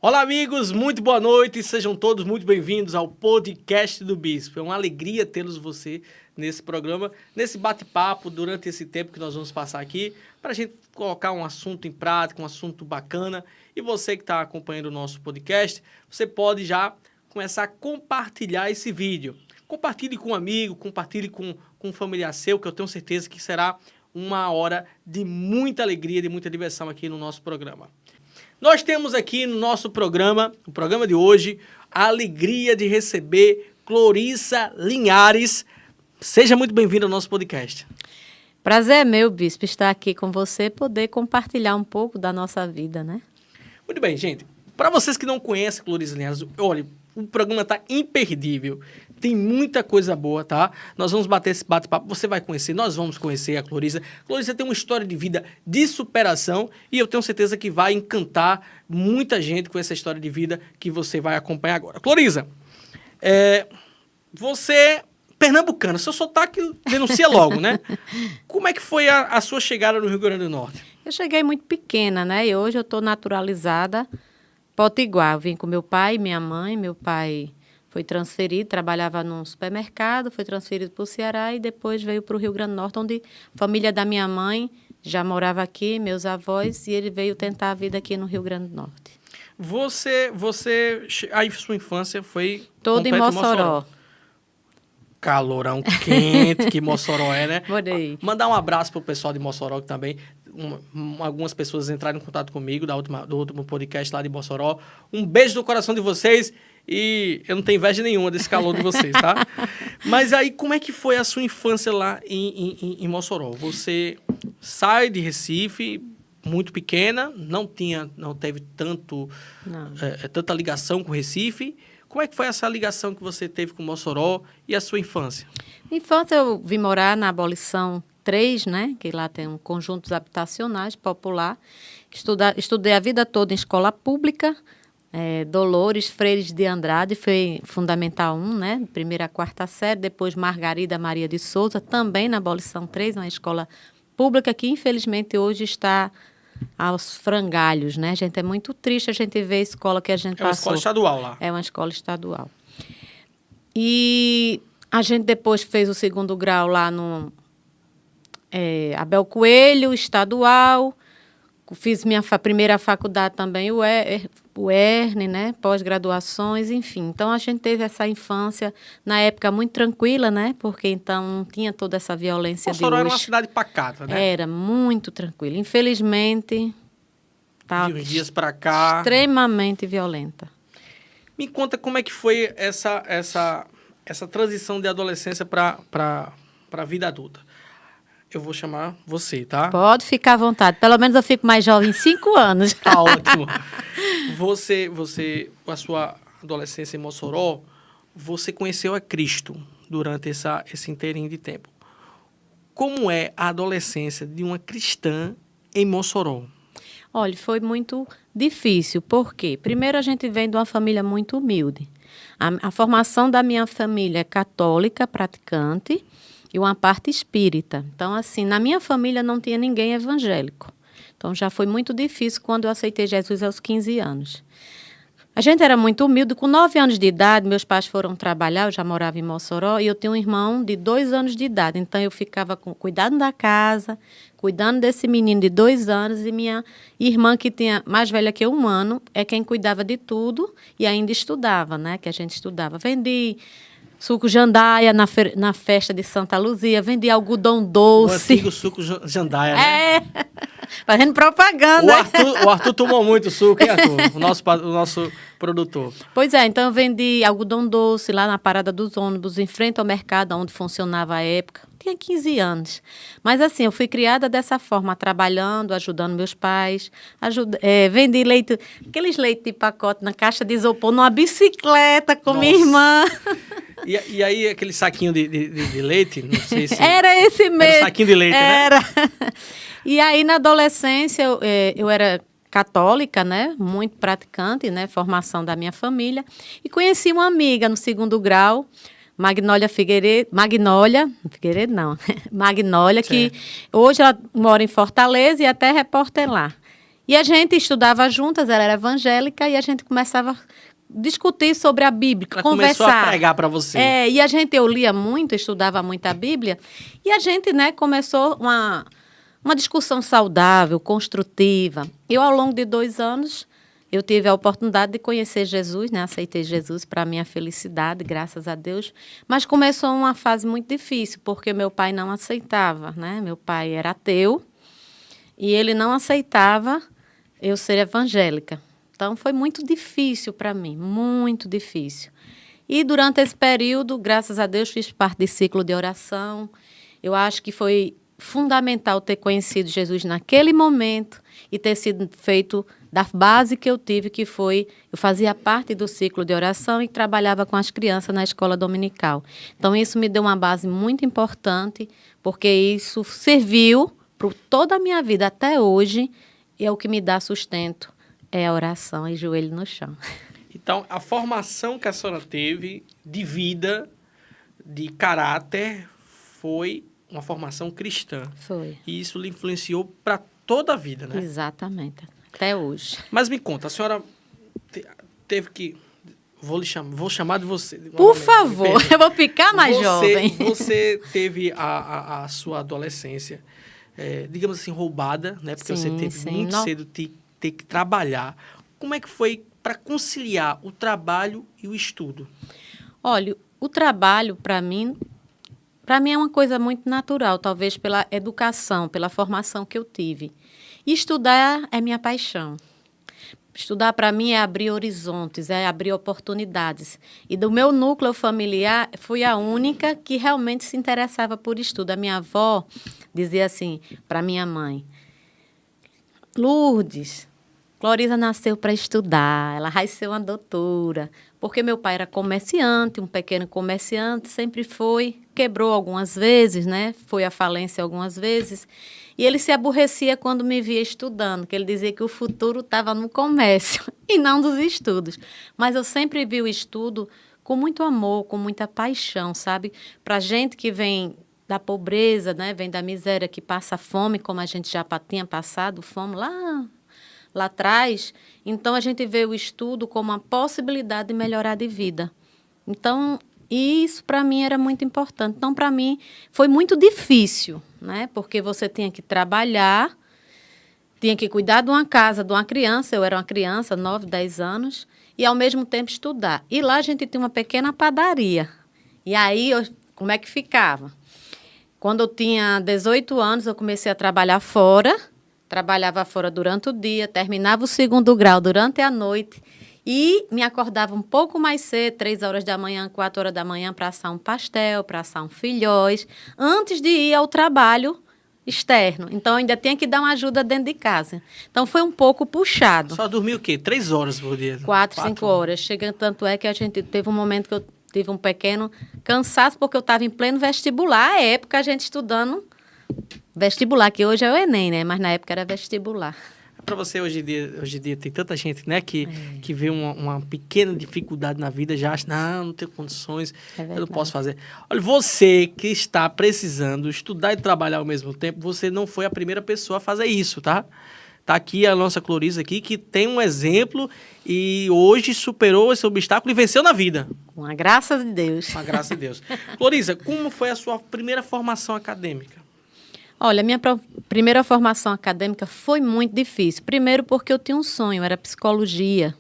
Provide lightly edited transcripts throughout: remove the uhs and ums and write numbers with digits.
Olá, amigos, muito boa noite, sejam todos muito bem-vindos ao podcast do Bispo. É uma alegria tê-los você nesse programa, nesse bate-papo durante esse tempo que nós vamos passar aqui, para a gente colocar um assunto em prática, um assunto bacana. E você que está acompanhando o nosso podcast, você pode já começar a compartilhar esse vídeo. Compartilhe com um amigo, compartilhe com um familiar seu, que eu tenho certeza que será uma hora de muita alegria, de muita diversão aqui no nosso programa. Nós temos aqui no nosso programa, no programa de hoje, a alegria de receber Clorissa Linhares. Seja muito bem-vinda ao nosso podcast. Prazer é meu, Bispo, estar aqui com você, poder compartilhar um pouco da nossa vida, né? Muito bem, gente. Para vocês que não conhecem Clorissa Linhares, olha, o programa está imperdível. Tem muita coisa boa, tá? Nós vamos bater esse bate-papo, você vai conhecer, nós vamos conhecer a Clorissa. Clorissa tem uma história de vida de superação e eu tenho certeza que vai encantar muita gente com essa história de vida que você vai acompanhar agora. Clorissa, você é pernambucana, seu sotaque denuncia logo, né? Como é que foi a sua chegada no Rio Grande do Norte? Eu cheguei muito pequena, né? E hoje eu estou naturalizada potiguar. Eu vim com meu pai e minha mãe. Meu pai foi transferido, trabalhava num supermercado, foi transferido para o Ceará e depois veio para o Rio Grande do Norte, onde a família da minha mãe já morava aqui, meus avós, e ele veio tentar a vida aqui no Rio Grande do Norte. Aí sua infância foi toda em Mossoró. Calorão quente que Mossoró é, né? Morei. Mandar um abraço pro pessoal de Mossoró que também... algumas pessoas entraram em contato comigo do último podcast lá de Mossoró. Um beijo no coração de vocês e eu não tenho inveja nenhuma desse calor de vocês, tá? Mas aí, como é que foi a sua infância lá em Mossoró? Você sai de Recife, muito pequena, não teve tanta ligação com Recife. Como é que foi essa ligação que você teve com Mossoró e a sua infância? Minha infância eu vim morar na Abolição 3, né? Que lá tem um conjuntos habitacionais popular. Estudei a vida toda em escola pública. Dolores Freire de Andrade, foi Fundamental 1, né? Primeira a quarta série. Depois Margarida Maria de Souza, também na Abolição 3, uma escola pública que infelizmente hoje está aos frangalhos, né? A gente é muito triste a gente ver a escola que a gente passou. É uma escola estadual lá. É uma escola estadual. E a gente depois fez o segundo grau lá no Abel Coelho, estadual. Fiz minha primeira faculdade também, o ERN, né? Pós-graduações, enfim. Então, a gente teve essa infância, na época, muito tranquila, né? Porque, então, não tinha toda essa violência de hoje. Mossoró era uma cidade pacata, né? Era muito tranquila. Infelizmente, tá de uns dias para cá... extremamente violenta. Me conta como é que foi essa transição de adolescência para a vida adulta. Eu vou chamar você, tá? Pode ficar à vontade. Pelo menos eu fico mais jovem 5 anos. Tá ótimo. Você, com a sua adolescência em Mossoró, você conheceu a Cristo durante esse inteirinho de tempo. Como é a adolescência de uma cristã em Mossoró? Olha, foi muito difícil. Por quê? Primeiro, a gente vem de uma família muito humilde. A formação da minha família é católica, praticante, e uma parte espírita. Então, assim, na minha família não tinha ninguém evangélico. Então, já foi muito difícil quando eu aceitei Jesus aos 15 anos. A gente era muito humilde. Com 9 anos de idade, meus pais foram trabalhar, eu já morava em Mossoró, e eu tinha um irmão de 2 anos de idade. Então, eu ficava cuidando da casa, cuidando desse menino de 2 anos, e minha irmã, que tinha mais velha que eu 1 ano, é quem cuidava de tudo e ainda estudava, né? Que a gente estudava. Vendi suco jandaia na festa de Santa Luzia, vendia algodão doce. O antigo suco jandaia, né? Fazendo propaganda. O Arthur tomou muito suco, hein, Arthur? O nosso produtor. Pois é, então eu vendi algodão doce lá na parada dos ônibus, em frente ao mercado, onde funcionava à época. Tinha 15 anos. Mas assim, eu fui criada dessa forma, trabalhando, ajudando meus pais. Vendi leite, aqueles leite de pacote na caixa de isopor, numa bicicleta com minha irmã. E aí, aquele saquinho de leite, não sei se... Era esse mesmo. Era saquinho de leite, era, né? E aí, na adolescência, eu era católica, né? Muito praticante, né? Formação da minha família. E conheci uma amiga no 2º grau, Figueiredo não, Magnólia, Certo. que hoje ela mora em Fortaleza e até é repórter lá. E a gente estudava juntas, ela era evangélica, e a gente começava a discutir sobre a Bíblia, Ela conversar. começou a pregar para você. E eu lia muito, estudava muito a Bíblia, e a gente, né, começou uma discussão saudável, construtiva. Eu, ao longo de 2 anos, eu tive a oportunidade de conhecer Jesus, né? Aceitei Jesus para a minha felicidade, graças a Deus. Mas começou uma fase muito difícil, porque meu pai não aceitava, né? Meu pai era ateu e ele não aceitava eu ser evangélica. Então, foi muito difícil para mim, muito difícil. E durante esse período, graças a Deus, fiz parte de ciclo de oração. Eu acho que foi fundamental ter conhecido Jesus naquele momento e ter sido feito da base que eu tive, que foi, eu fazia parte do ciclo de oração e trabalhava com as crianças na escola dominical. Então, isso me deu uma base muito importante, porque isso serviu para toda a minha vida até hoje, e é o que me dá sustento, é a oração e joelho no chão. Então, a formação que a senhora teve de vida, de caráter, foi uma formação cristã. Foi. E isso lhe influenciou para toda a vida, né? Exatamente, até hoje. Mas me conta, a senhora teve que... Vou chamar de você. Por favor, eu vou ficar mais você, jovem. Você teve a sua adolescência, digamos assim, roubada, né? Porque você teve muito cedo ter que trabalhar. Como é que foi para conciliar o trabalho e o estudo? Olha, o trabalho, para mim é uma coisa muito natural, talvez pela educação, pela formação que eu tive. E estudar é minha paixão. Estudar, para mim, é abrir horizontes, é abrir oportunidades. E do meu núcleo familiar, fui a única que realmente se interessava por estudo. A minha avó dizia assim para minha mãe: Lourdes, Cloriza nasceu para estudar, ela vai ser uma doutora. Porque meu pai era comerciante, um pequeno comerciante, sempre foi, quebrou algumas vezes, né? Foi à falência algumas vezes. E ele se aborrecia quando me via estudando, que ele dizia que o futuro estava no comércio e não dos estudos. Mas eu sempre vi o estudo com muito amor, com muita paixão, sabe? Para gente que vem da pobreza, né? Vem da miséria, que passa fome, como a gente já tinha passado fome lá atrás. Então, a gente vê o estudo como uma possibilidade de melhorar de vida. Então, isso para mim era muito importante. Então, para mim, foi muito difícil, né? Porque você tinha que trabalhar, tinha que cuidar de uma casa, de uma criança. Eu era uma criança, 9, 10 anos, e ao mesmo tempo estudar. E lá a gente tinha uma pequena padaria. E aí, como é que ficava? Quando eu tinha 18 anos, eu comecei a trabalhar fora. Trabalhava fora durante o dia, terminava o 2º grau durante a noite e me acordava um pouco mais cedo, 3 horas da manhã, 4 horas da manhã, para assar um pastel, para assar um filhós, antes de ir ao trabalho externo. Então, ainda tinha que dar uma ajuda dentro de casa. Então, foi um pouco puxado. Só dormiu o quê? 3 horas por dia? 4, 5 horas. Chegando, tanto é que a gente teve um momento que eu tive um pequeno cansaço, porque eu estava em pleno vestibular, à época a gente estudando vestibular, que hoje é o Enem, né? Mas na época era vestibular. Para você, hoje em dia tem tanta gente, né, que vê uma pequena dificuldade na vida, já acha, não tenho condições, eu não posso fazer. Olha, você que está precisando estudar e trabalhar ao mesmo tempo, você não foi a primeira pessoa a fazer isso, tá? Tá aqui a nossa Cloriza aqui, que tem um exemplo e hoje superou esse obstáculo e venceu na vida. Com a graça de Deus. Com a graça de Deus. Cloriza, como foi a sua primeira formação acadêmica? Olha, minha primeira formação acadêmica foi muito difícil. Primeiro porque eu tinha um sonho, era psicologia.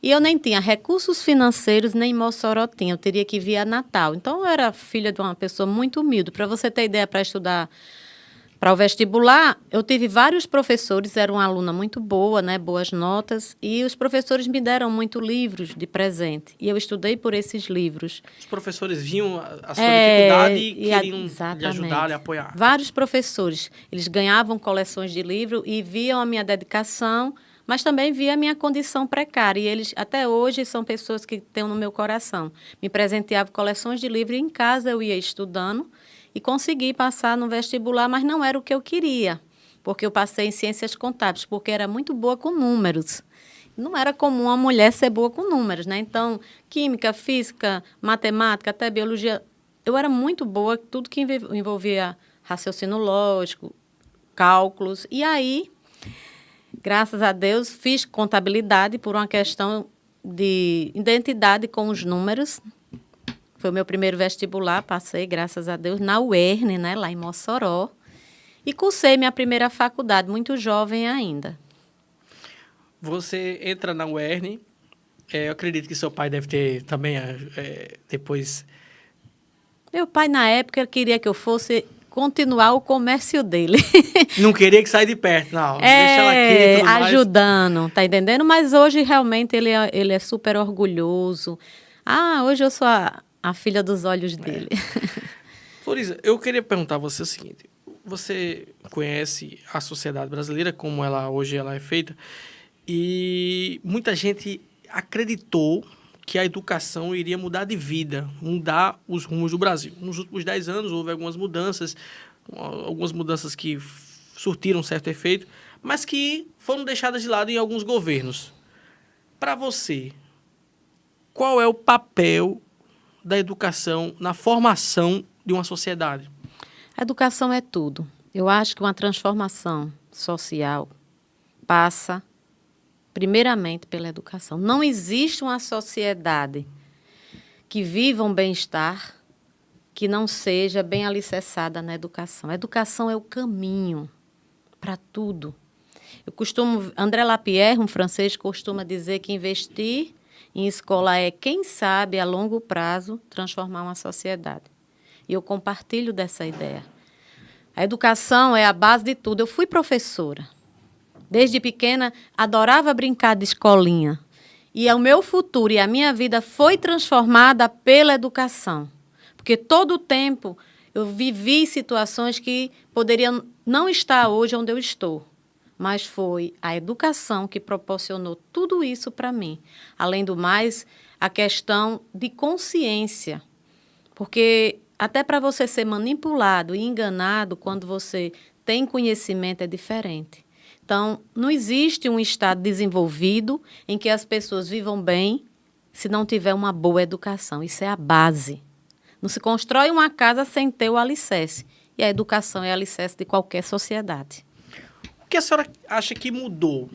E eu nem tinha recursos financeiros, nem Mossoró tinha. Eu teria que vir a Natal. Então, eu era filha de uma pessoa muito humilde. Para você ter ideia, para estudar para o vestibular, eu tive vários professores, era uma aluna muito boa, né, boas notas, e os professores me deram muito livros de presente. E eu estudei por esses livros. Os professores viam a sua dificuldade e queriam lhe exatamente. ajudar, lhe apoiar. Vários professores, eles ganhavam coleções de livro e viam a minha dedicação, mas também via a minha condição precária. E eles, até hoje, são pessoas que têm no meu coração. Me presenteavam coleções de livro e em casa eu ia estudando e consegui passar no vestibular, mas não era o que eu queria, porque eu passei em ciências contábeis, porque era muito boa com números. não era comum uma mulher ser boa com números, né? Então, química, física, matemática, até biologia, eu era muito boa, tudo que envolvia raciocínio lógico, cálculos. E aí, graças a Deus, fiz contabilidade por uma questão de identidade com os números. Foi o meu primeiro vestibular, passei, graças a Deus, na UERN, né, lá em Mossoró. E cursei minha primeira faculdade, muito jovem ainda. Você entra na UERN, eu acredito que seu pai deve ter também depois... Meu pai, na época, queria que eu fosse continuar o comércio dele. Não queria que saia de perto, não. Deixa ela aqui, tudo ajudando, mais. Tá entendendo? Mas hoje, realmente, ele é super orgulhoso. Hoje eu sou a filha dos olhos dele. Floriza, eu queria perguntar a você o seguinte. Você conhece a sociedade brasileira, como hoje ela é feita, e muita gente acreditou que a educação iria mudar de vida, mudar os rumos do Brasil. Nos últimos 10 anos houve algumas mudanças que surtiram certo efeito, mas que foram deixadas de lado em alguns governos. Para você, qual é o papel da educação na formação de uma sociedade? A educação é tudo. Eu acho que uma transformação social passa primeiramente pela educação. Não existe uma sociedade que viva um bem-estar que não seja bem alicerçada na educação. A educação é o caminho para tudo. André Lapierre, um francês, costuma dizer que investir em escola é, quem sabe, a longo prazo, transformar uma sociedade. E eu compartilho dessa ideia. A educação é a base de tudo. Eu fui professora. Desde pequena, adorava brincar de escolinha. E o meu futuro e a minha vida foi transformada pela educação. Porque todo o tempo eu vivi situações que poderiam não estar hoje onde eu estou. Mas foi a educação que proporcionou tudo isso para mim. Além do mais, a questão de consciência. Porque até para você ser manipulado e enganado, quando você tem conhecimento, é diferente. Então, não existe um estado desenvolvido em que as pessoas vivam bem se não tiver uma boa educação. Isso é a base. Não se constrói uma casa sem ter o alicerce. E a educação é o alicerce de qualquer sociedade. O que a senhora acha que mudou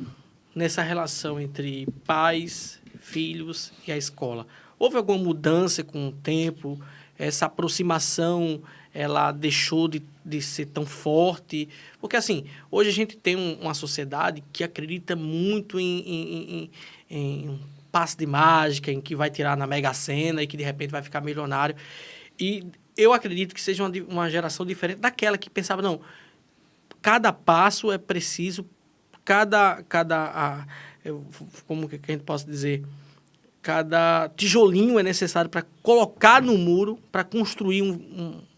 nessa relação entre pais, filhos e a escola? Houve alguma mudança com o tempo? Essa aproximação, ela deixou de ser tão forte? Porque, assim, hoje a gente tem uma sociedade que acredita muito em um passe de mágica, em que vai tirar na Mega Sena e que, de repente, vai ficar milionário. E eu acredito que seja uma geração diferente daquela que pensava, não, cada passo é preciso, como que a gente pode dizer... Cada tijolinho é necessário para colocar no muro, para construir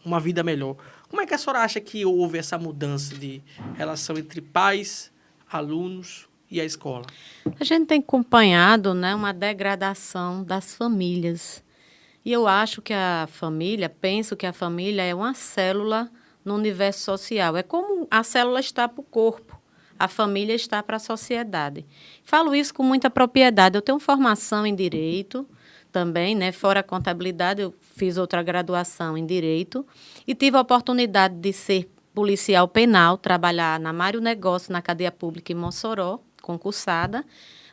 uma vida melhor. Como é que a senhora acha que houve essa mudança de relação entre pais, alunos e a escola? A gente tem acompanhado, né, uma degradação das famílias. E eu acho que penso que a família é uma célula no universo social. É como a célula está para o corpo. A família está para a sociedade. Falo isso com muita propriedade. Eu tenho formação em Direito também, né? Fora a contabilidade, eu fiz outra graduação em Direito e tive a oportunidade de ser policial penal, trabalhar na Mário Negócio, na cadeia pública em Mossoró, concursada,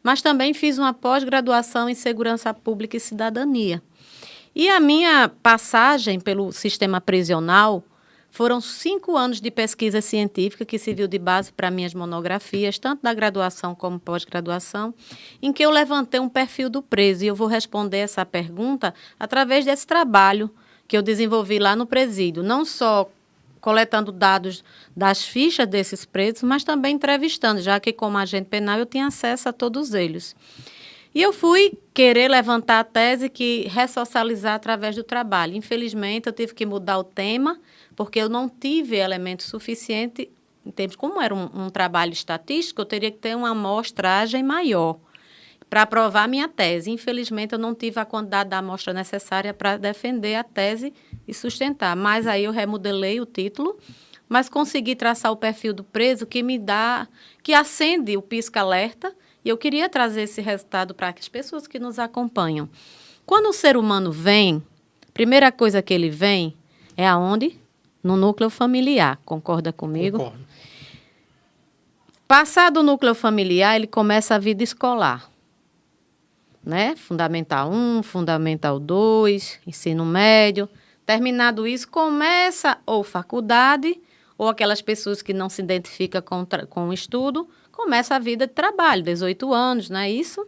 mas também fiz uma pós-graduação em Segurança Pública e Cidadania. E a minha passagem pelo sistema prisional foram 5 anos de pesquisa científica que serviu de base para minhas monografias, tanto da graduação como pós-graduação, em que eu levantei um perfil do preso. E eu vou responder essa pergunta através desse trabalho que eu desenvolvi lá no presídio. Não só coletando dados das fichas desses presos, mas também entrevistando, já que como agente penal eu tinha acesso a todos eles. E eu fui querer levantar a tese que ressocializar através do trabalho. Infelizmente, eu tive que mudar o tema, porque eu não tive elemento suficiente, em termos, como era um trabalho estatístico, eu teria que ter uma amostragem maior para aprovar a minha tese. Infelizmente, eu não tive a quantidade da amostra necessária para defender a tese e sustentar. Mas aí eu remodelei o título, mas consegui traçar o perfil do preso que acende o pisca-alerta E eu queria trazer esse resultado para as pessoas que nos acompanham. Quando o ser humano vem, a primeira coisa que ele vem é aonde? No núcleo familiar. Concorda comigo? Concordo. Passado o núcleo familiar, ele começa a vida escolar. Né? Fundamental 1, Fundamental 2, ensino médio. Terminado isso, começa ou faculdade, ou aquelas pessoas que não se identificam com o estudo, começa a vida de trabalho, 18 anos, não é isso?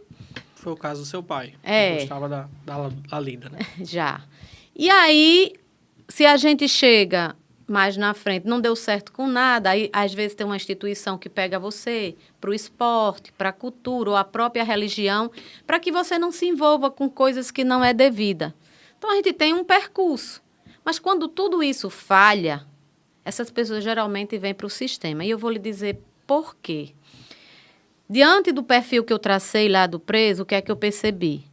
Foi o caso do seu pai. É. Que gostava da lida, né? Já. E aí, se a gente chega mais na frente, não deu certo com nada, aí às vezes tem uma instituição que pega você para o esporte, para a cultura ou a própria religião, para que você não se envolva com coisas que não é devida. Então, a gente tem um percurso. Mas quando tudo isso falha, essas pessoas geralmente vêm para o sistema. E eu vou lhe dizer por quê. Diante do perfil que eu tracei lá do preso, o que é que eu percebi?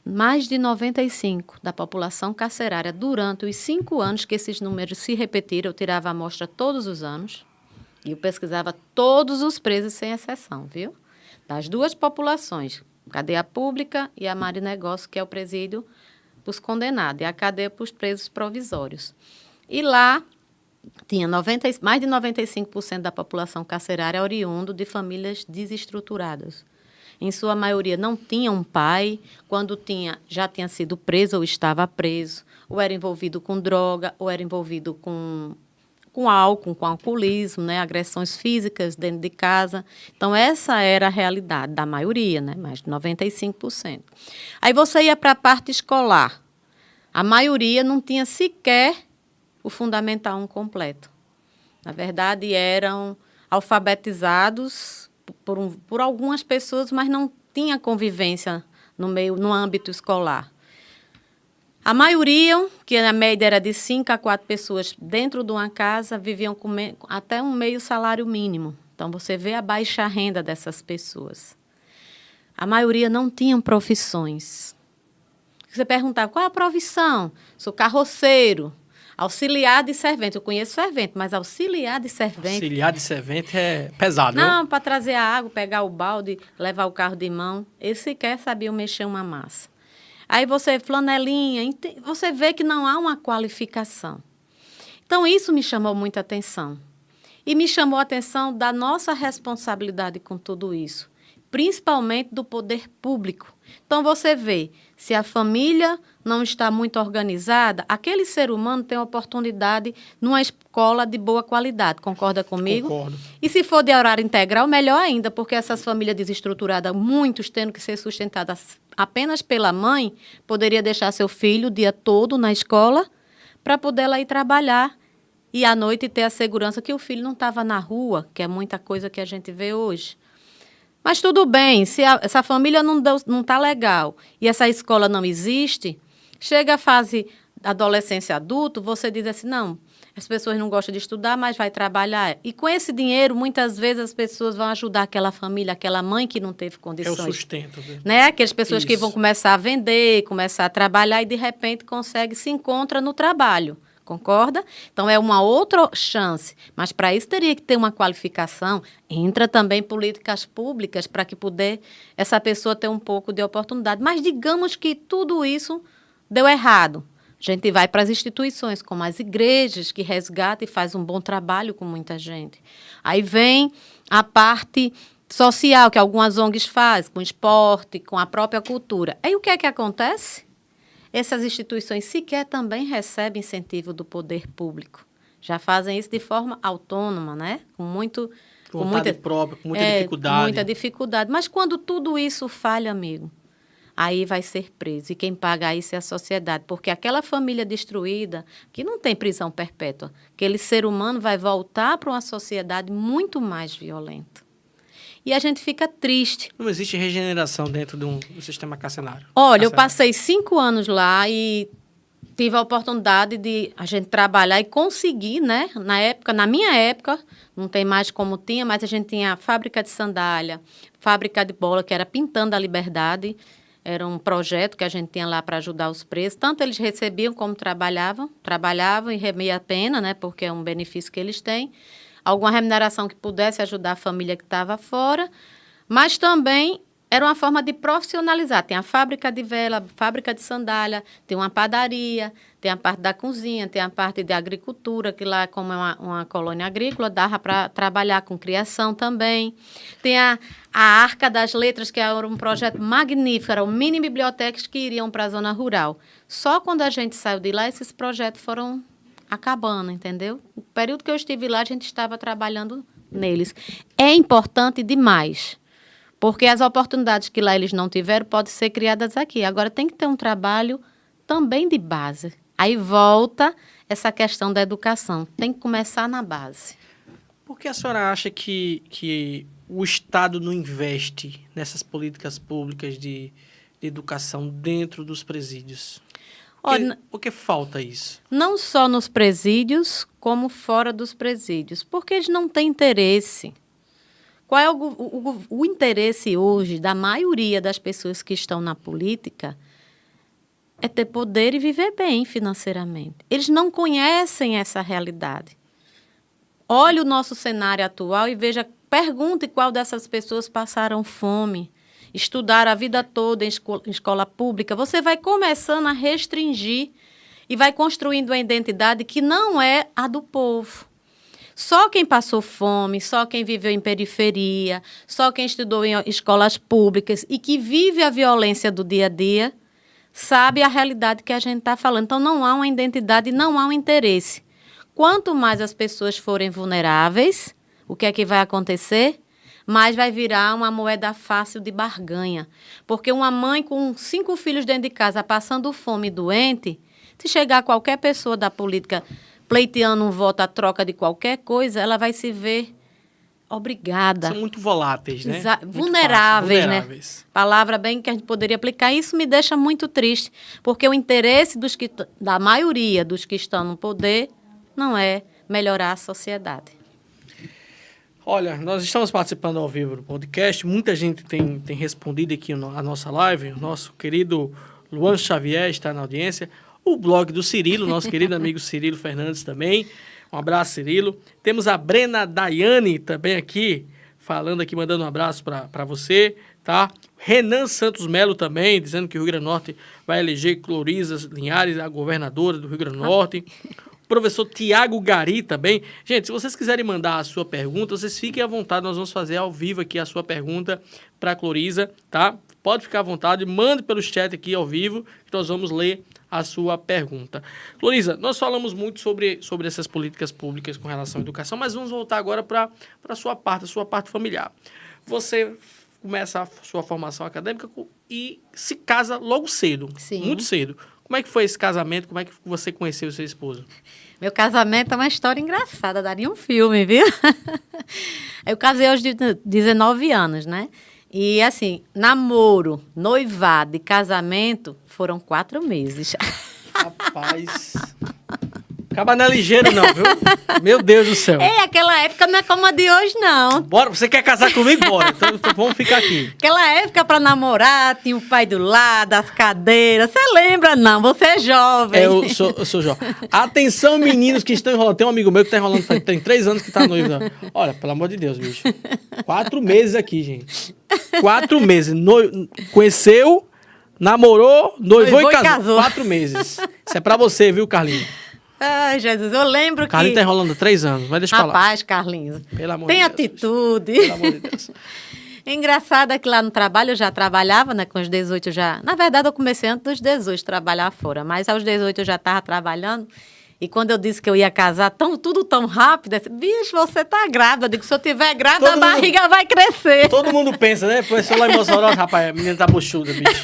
Mais de 95% da população carcerária, durante os 5 anos que esses números se repetiram, eu tirava a amostra todos os anos e eu pesquisava todos os presos sem exceção, viu? Das duas populações, cadeia pública e a Marinegócio, que é o presídio para os condenados, e a cadeia para os presos provisórios. E lá tinha mais de 95% da população carcerária oriundo de famílias desestruturadas. Em sua maioria, não tinha um pai. Quando tinha, já tinha sido preso ou estava preso, ou era envolvido com droga, ou era envolvido com álcool, com alcoolismo, né? Agressões físicas dentro de casa. Então, essa era a realidade da maioria, né? Mais de 95%. Aí você ia para a parte escolar. A maioria não tinha sequer o Fundamental 1 completo. Na verdade, eram alfabetizados por algumas pessoas, mas não tinha convivência no âmbito escolar. A maioria, que a média era de 5 a 4 pessoas dentro de uma casa, viviam com até um meio salário mínimo. Então, você vê a baixa renda dessas pessoas. A maioria não tinham profissões. Você perguntava, qual é a profissão? Sou carroceiro, auxiliar de servente. Eu conheço servente, mas auxiliar de servente... Auxiliar de servente é pesado, viu? Não, para trazer a água, pegar o balde, levar o carro de mão. Eles sequer sabiam mexer uma massa. Aí você, flanelinha, você vê que não há uma qualificação. Então, isso me chamou muita atenção. E me chamou a atenção da nossa responsabilidade com tudo isso, principalmente do poder público. Então, você vê, se a família não está muito organizada, aquele ser humano tem oportunidade numa escola de boa qualidade. Concorda comigo? Concordo. E se for de horário integral, melhor ainda, porque essas famílias desestruturadas, muitos tendo que ser sustentadas apenas pela mãe, poderia deixar seu filho o dia todo na escola para poder lá ir trabalhar e à noite ter a segurança que o filho não estava na rua, que é muita coisa que a gente vê hoje. Mas tudo bem, se essa família não está legal e essa escola não existe, chega a fase adolescência adulto, você diz assim, não, as pessoas não gostam de estudar, mas vai trabalhar. E com esse dinheiro, muitas vezes as pessoas vão ajudar aquela família, aquela mãe que não teve condições. É o sustento. Né? Aquelas pessoas Isso. que vão começar a vender, começar a trabalhar e, de repente, se encontra no trabalho. Concorda? Então, é uma outra chance. Mas, para isso, teria que ter uma qualificação. Entra também políticas públicas para que essa pessoa ter um pouco de oportunidade. Mas, digamos que tudo isso deu errado. A gente vai para as instituições, como as igrejas, que resgatam e faz um bom trabalho com muita gente. Aí vem a parte social, que algumas ONGs fazem, com esporte, com a própria cultura. Aí, o que é que acontece? Essas instituições sequer também recebem incentivo do poder público. Já fazem isso de forma autônoma, né? Com muita própria, com muita dificuldade. Muita dificuldade. Mas quando tudo isso falha, amigo, aí vai ser preso. E quem paga isso é a sociedade. Porque aquela família destruída, que não tem prisão perpétua, aquele ser humano vai voltar para uma sociedade muito mais violenta. E a gente fica triste. Não existe regeneração dentro do sistema carcerário. Olha, eu passei 5 anos lá e tive a oportunidade de a gente trabalhar e conseguir, né? Na minha época, não tem mais como tinha, mas a gente tinha fábrica de sandália, fábrica de bola, que era Pintando a Liberdade. Era um projeto que a gente tinha lá para ajudar os presos. Tanto eles recebiam como trabalhavam e remia a pena, né? Porque é um benefício que eles têm. Alguma remuneração que pudesse ajudar a família que estava fora, Mas também era uma forma de profissionalizar. Tem a fábrica de vela, fábrica de sandália, tem uma padaria, tem a parte da cozinha, tem a parte de agricultura, que lá, como é uma colônia agrícola, dava para trabalhar com criação também. Tem a Arca das Letras, que era um projeto magnífico, eram mini bibliotecas que iriam para a zona rural. Só quando a gente saiu de lá, esses projetos foram acabando, entendeu? No período que eu estive lá, a gente estava trabalhando neles. É importante demais. Porque as oportunidades que lá eles não tiveram podem ser criadas aqui. Agora, tem que ter um trabalho também de base. Aí volta essa questão da educação. Tem que começar na base. Por que a senhora acha que o Estado não investe nessas políticas públicas de educação dentro dos presídios? Por que falta isso? Não só nos presídios, como fora dos presídios. Porque eles não têm interesse. Qual é o interesse hoje da maioria das pessoas que estão na política? É ter poder e viver bem financeiramente. Eles não conhecem essa realidade. Olhe o nosso cenário atual e veja, pergunte qual dessas pessoas passaram fome, estudaram a vida toda em escola pública. Você vai começando a restringir e vai construindo uma identidade que não é a do povo. Só quem passou fome, só quem viveu em periferia, só quem estudou em escolas públicas e que vive a violência do dia a dia, sabe a realidade que a gente está falando. Então, não há uma identidade, não há um interesse. Quanto mais as pessoas forem vulneráveis, o que é que vai acontecer? Mais vai virar uma moeda fácil de barganha. Porque uma mãe com 5 filhos dentro de casa, passando fome e doente, se chegar qualquer pessoa da política pleiteando um voto à troca de qualquer coisa, ela vai se ver obrigada. São muito voláteis, né? Vulneráveis, né? Palavra bem que a gente poderia aplicar. Isso me deixa muito triste, porque o interesse da maioria dos que estão no poder não é melhorar a sociedade. Olha, nós estamos participando ao vivo do podcast. Muita gente tem respondido aqui a nossa live. O nosso querido Luan Xavier está na audiência. O blog do Cirilo, nosso querido amigo Cirilo Fernandes também. Um abraço, Cirilo. Temos a Brena Daiane também aqui, falando aqui, mandando um abraço para você, tá? Renan Santos Melo também, dizendo que o Rio Grande do Norte vai eleger Cloriza Linhares, a governadora do Rio Grande do Norte. O professor Tiago Gari também. Gente, se vocês quiserem mandar a sua pergunta, vocês fiquem à vontade, nós vamos fazer ao vivo aqui a sua pergunta para a Cloriza, tá? Pode ficar à vontade, mande pelo chat aqui ao vivo, que nós vamos ler a sua pergunta. Cloriza, nós falamos muito sobre essas políticas públicas com relação à educação, mas vamos voltar agora para a sua parte familiar. Você começa a sua formação acadêmica e se casa logo cedo, Sim. Muito cedo. Como é que foi esse casamento? Como é que você conheceu o seu esposo? Meu casamento é uma história engraçada, daria um filme, viu? Eu casei aos 19 anos, né? E, assim, namoro, noivado e casamento foram 4 meses. Rapaz... Acaba não é ligeiro não, viu? Meu Deus do céu. Aquela época não é como a de hoje, não. Bora, você quer casar comigo? Bora. Então vamos ficar aqui. Aquela época para namorar, tinha o pai do lado, as cadeiras. Você lembra, não? Você é jovem. Eu sou jovem. Atenção, meninos que estão enrolando. Tem um amigo meu que está enrolando, tem 3 anos que está noivo. Olha, pelo amor de Deus, bicho. 4 meses aqui, gente. 4 meses. Conheceu, namorou, noivou e casou. 4 meses. Isso é para você, viu, Carlinhos? Ai, Jesus, eu lembro que... Carlinhos tá enrolando há 3 anos, vai deixar eu falar. Rapaz, Carlinhos, pelo amor tem de Deus, atitude. Pelo amor de Deus. Engraçado é que lá no trabalho eu já trabalhava, né, com os 18 já... Na verdade, eu comecei antes dos 18 a trabalhar fora, mas aos 18 eu já estava trabalhando. E quando eu disse que eu ia casar, tudo tão rápido, eu disse, bicho, você tá grávida. Eu digo, se eu tiver grávida, a barriga vai crescer. Todo mundo pensa, né? Professor lá em Mossoró, rapaz, a menina tá buchuda, bicho.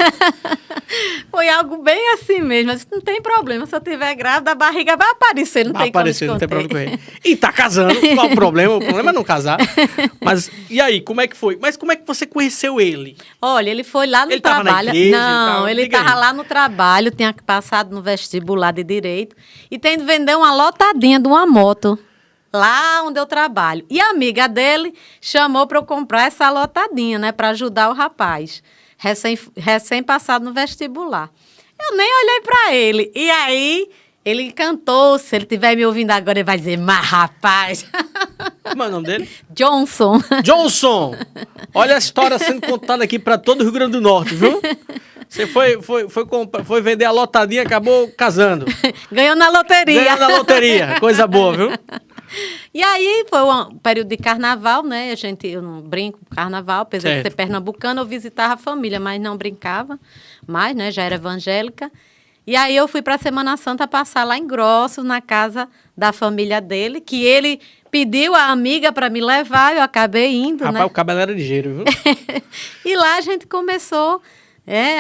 Foi algo bem assim mesmo. Eu disse, não tem problema, se eu tiver grávida, a barriga vai aparecer, não tem como esconder. Não tem problema com ele. E tá casando, qual o problema? O problema é não casar. Mas, e aí, como é que foi? Mas como é que você conheceu ele? Olha, ele foi lá no trabalho. Tava na igreja, não, ele tava lá no trabalho, tinha passado no vestibular de Direito e tem de vender uma lotadinha de uma moto lá onde eu trabalho. E a amiga dele chamou para eu comprar essa lotadinha, né, para ajudar o rapaz, recém passado no vestibular. Eu nem olhei para ele. E aí, ele encantou. Se ele estiver me ouvindo agora, ele vai dizer, mas rapaz... Como é o nome dele? Johnson. Johnson! Olha a história sendo contada aqui para todo o Rio Grande do Norte, viu? Você foi vender a lotadinha e acabou casando. Ganhou na loteria. Ganhou na loteria. Coisa boa, viu? E aí foi um período de carnaval, né? Eu não brinco com carnaval, apesar de ser pernambucana, eu visitava a família, mas não brincava mais, né? Já era evangélica. E aí eu fui para a Semana Santa passar lá em Grossos, na casa da família dele, que ele pediu a amiga para me levar, eu acabei indo, Rapaz, né? o cabelo era ligeiro, viu? E lá a gente começou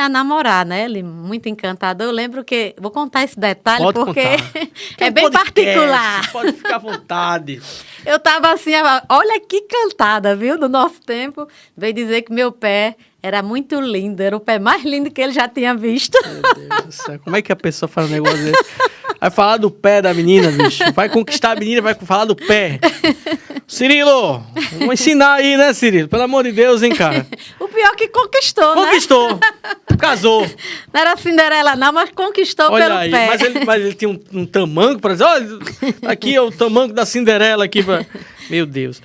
a namorar, né? Ele muito encantador. Eu lembro que... Vou contar esse detalhe, Pode porque contar. é bem particular. Pode ficar à vontade. Eu estava assim, olha que cantada, viu? Do nosso tempo. Veio dizer que meu pé era muito lindo. Era o pé mais lindo que ele já tinha visto. Meu Deus do céu. Como é que a pessoa faz um negócio desse? Vai falar do pé da menina, bicho. Vai conquistar a menina, vai falar do pé. Cirilo, vamos ensinar aí, né, Cirilo? Pelo amor de Deus, hein, cara? O pior que conquistou, né? Conquistou. Casou. Não era Cinderela, não, mas conquistou Olha pelo aí, pé. mas ele tinha um tamanco para dizer, olha, aqui é o tamanco da Cinderela aqui. Meu Deus.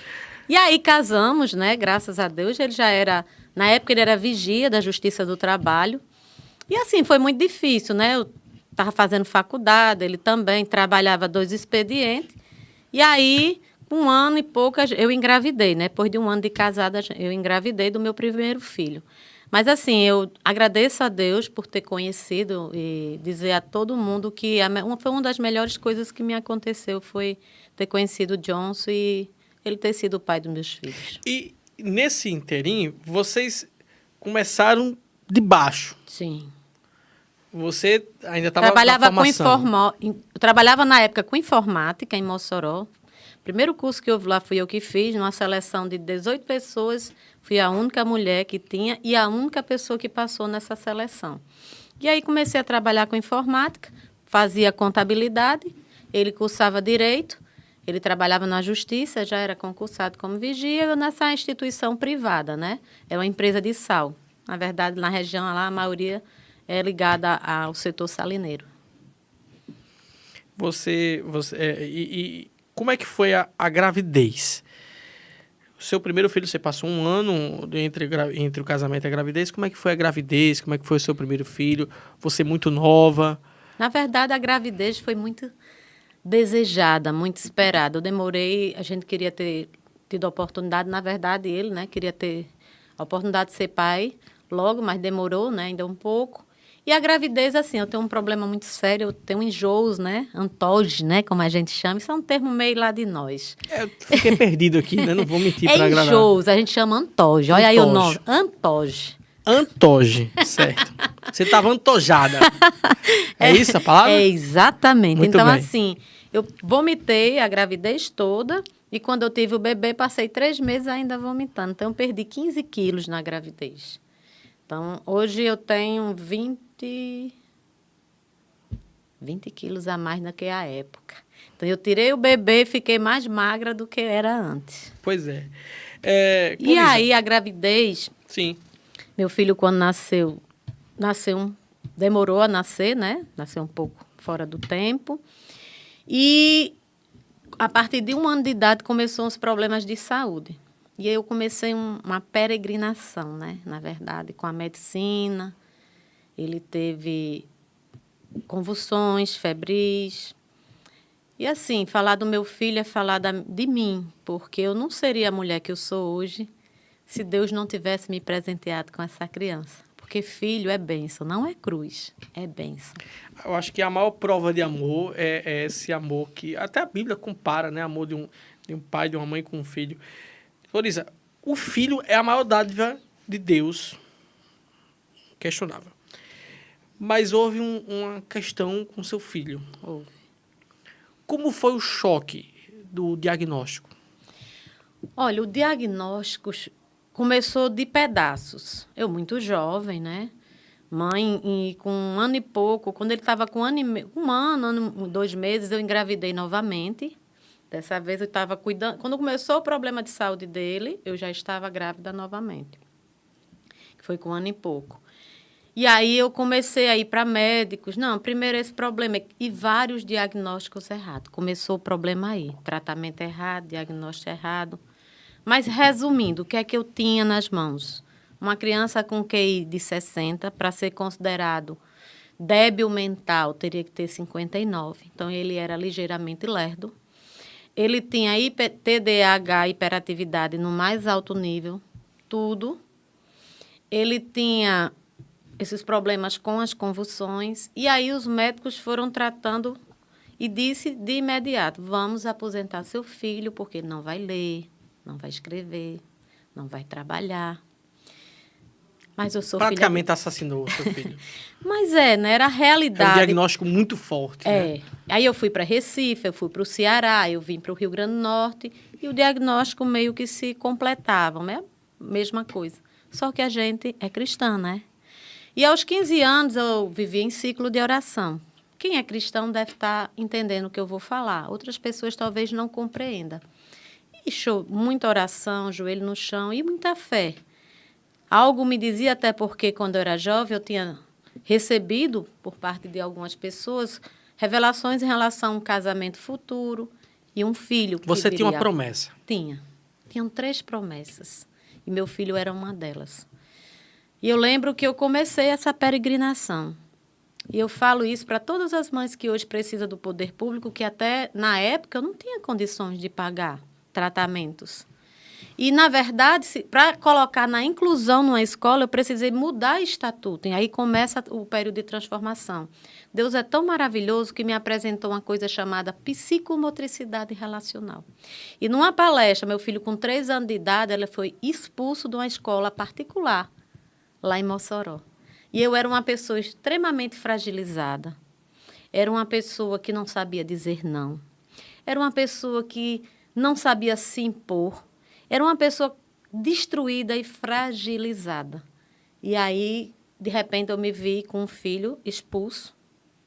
E aí casamos, né? Graças a Deus. Ele já era... Na época ele era vigia da Justiça do Trabalho. E assim, foi muito difícil, né? Eu estava fazendo faculdade, ele também trabalhava 2 expedientes. E aí, 1 ano e pouco, eu engravidei, né? Depois de 1 ano de casada, eu engravidei do meu primeiro filho. Mas assim, eu agradeço a Deus por ter conhecido e dizer a todo mundo que foi uma das melhores coisas que me aconteceu, foi ter conhecido o Johnson e ele ter sido o pai dos meus filhos. E nesse inteirinho, vocês começaram de baixo. Sim. Você ainda estava na formação. Eu trabalhava na época com informática em Mossoró. O primeiro curso que houve lá fui eu que fiz, numa seleção de 18 pessoas. Fui a única mulher que tinha e a única pessoa que passou nessa seleção. E aí comecei a trabalhar com informática, fazia contabilidade, ele cursava direito, ele trabalhava na justiça, já era concursado como vigia, eu nessa instituição privada, né? É uma empresa de sal. Na verdade, na região lá, a maioria é ligada ao setor salineiro. Como é que foi a gravidez? O seu primeiro filho, você passou 1 ano entre o casamento e a gravidez. Como é que foi a gravidez? Como é que foi o seu primeiro filho? Você muito nova? Na verdade, a gravidez foi muito desejada, muito esperada. A gente queria ter tido a oportunidade, na verdade, ele, né, queria ter a oportunidade de ser pai logo, mas demorou, né, ainda um pouco. E a gravidez, assim, eu tenho um problema muito sério, eu tenho enjoos, né? Antoge, né? Como a gente chama. Isso é um termo meio lá de nós. Eu fiquei perdido aqui, né? Não vou mentir para agradar. Enjoos, a gente chama antoge. Olha aí o nome. Antoge. Antoge, certo. Você estava antojada. É isso a palavra? É, exatamente. Muito então, bem. assim, eu vomitei a gravidez toda e quando eu tive o bebê, passei 3 meses ainda vomitando. Então, eu perdi 15 quilos na gravidez. Então, hoje eu tenho 20 quilos a mais do que a época. Então, eu tirei o bebê e fiquei mais magra do que era antes. Pois é. E aí, a gravidez... Sim. Meu filho, quando demorou a nascer, né? Nasceu um pouco fora do tempo. E, a partir de 1 ano de idade, começou os problemas de saúde. E aí eu comecei uma peregrinação, né? Na verdade, com a medicina. Ele teve convulsões, febris. E assim, falar do meu filho é falar de mim, porque eu não seria a mulher que eu sou hoje se Deus não tivesse me presenteado com essa criança. Porque filho é bênção, não é cruz, é bênção. Eu acho que a maior prova de amor é esse amor que até a Bíblia compara, né? Amor de um pai, de uma mãe com um filho. Florisa, o filho é a maior dádiva de Deus, questionável. Mas houve uma questão com seu filho. Houve. Como foi o choque do diagnóstico? Olha, o diagnóstico começou de pedaços. Eu muito jovem, né? Mãe, e com 1 ano e pouco, quando ele estava com 1 ano, 2 meses, eu engravidei novamente. Dessa vez eu estava cuidando. Quando começou o problema de saúde dele, eu já estava grávida novamente. Foi com 1 ano e pouco. E aí eu comecei a ir para médicos. Não, primeiro esse problema. E vários diagnósticos errados. Começou o problema aí. Tratamento errado, diagnóstico errado. Mas, resumindo, o que é que eu tinha nas mãos? Uma criança com QI de 60, para ser considerado débil mental, teria que ter 59. Então, ele era ligeiramente lerdo. Ele tinha TDAH, hiperatividade no mais alto nível, tudo. Ele tinha esses problemas com as convulsões. E aí os médicos foram tratando e disse de imediato, vamos aposentar seu filho, porque ele não vai ler, não vai escrever, não vai trabalhar. Mas eu sou praticamente assassinou o seu filho. Mas né? Era a realidade. É um diagnóstico muito forte. Né? Aí eu fui para Recife, eu fui para o Ceará, eu vim para o Rio Grande do Norte, e o diagnóstico meio que se completavam, né? Mesma coisa. Só que a gente é cristã, né? E aos 15 anos eu vivi em ciclo de oração. Quem é cristão deve estar entendendo o que eu vou falar. Outras pessoas talvez não compreendam. E muita oração, joelho no chão e muita fé. Algo me dizia, até porque quando eu era jovem eu tinha recebido por parte de algumas pessoas revelações em relação a um casamento futuro e um filho que Você viria. tinha uma promessa? Tinha. Tinham 3 promessas. E meu filho era uma delas. E eu lembro que eu comecei essa peregrinação. E eu falo isso para todas as mães que hoje precisam do poder público, que até na época eu não tinha condições de pagar tratamentos. E, na verdade, para colocar na inclusão numa escola, eu precisei mudar o estatuto. E aí começa o período de transformação. Deus é tão maravilhoso que me apresentou uma coisa chamada psicomotricidade relacional. E numa palestra, meu filho com 3 anos de idade, ele foi expulso de uma escola particular, lá em Mossoró. E eu era uma pessoa extremamente fragilizada. Era uma pessoa que não sabia dizer não. Era uma pessoa que não sabia se impor. Era uma pessoa destruída e fragilizada. E aí, de repente, eu me vi com um filho expulso.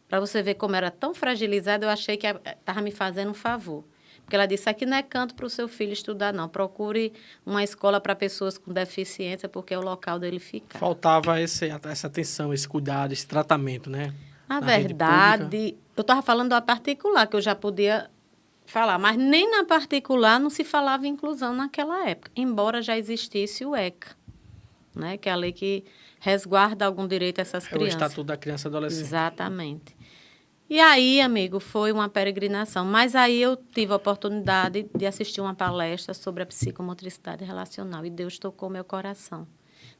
Para você ver como era tão fragilizada, eu achei que estava me fazendo um favor. Porque ela disse, aqui não é canto para o seu filho estudar, não. Procure uma escola para pessoas com deficiência, porque é o local dele ficar. Faltava essa atenção, esse cuidado, esse tratamento, né? Na verdade, eu estava falando da particular, que eu já podia falar, mas nem na particular não se falava em inclusão naquela época, embora já existisse o ECA, né, que é a lei que resguarda algum direito a essas crianças. É o Estatuto da Criança e Adolescente. Exatamente. E aí, amigo, foi uma peregrinação. Mas aí eu tive a oportunidade de assistir uma palestra sobre a psicomotricidade relacional e Deus tocou meu coração.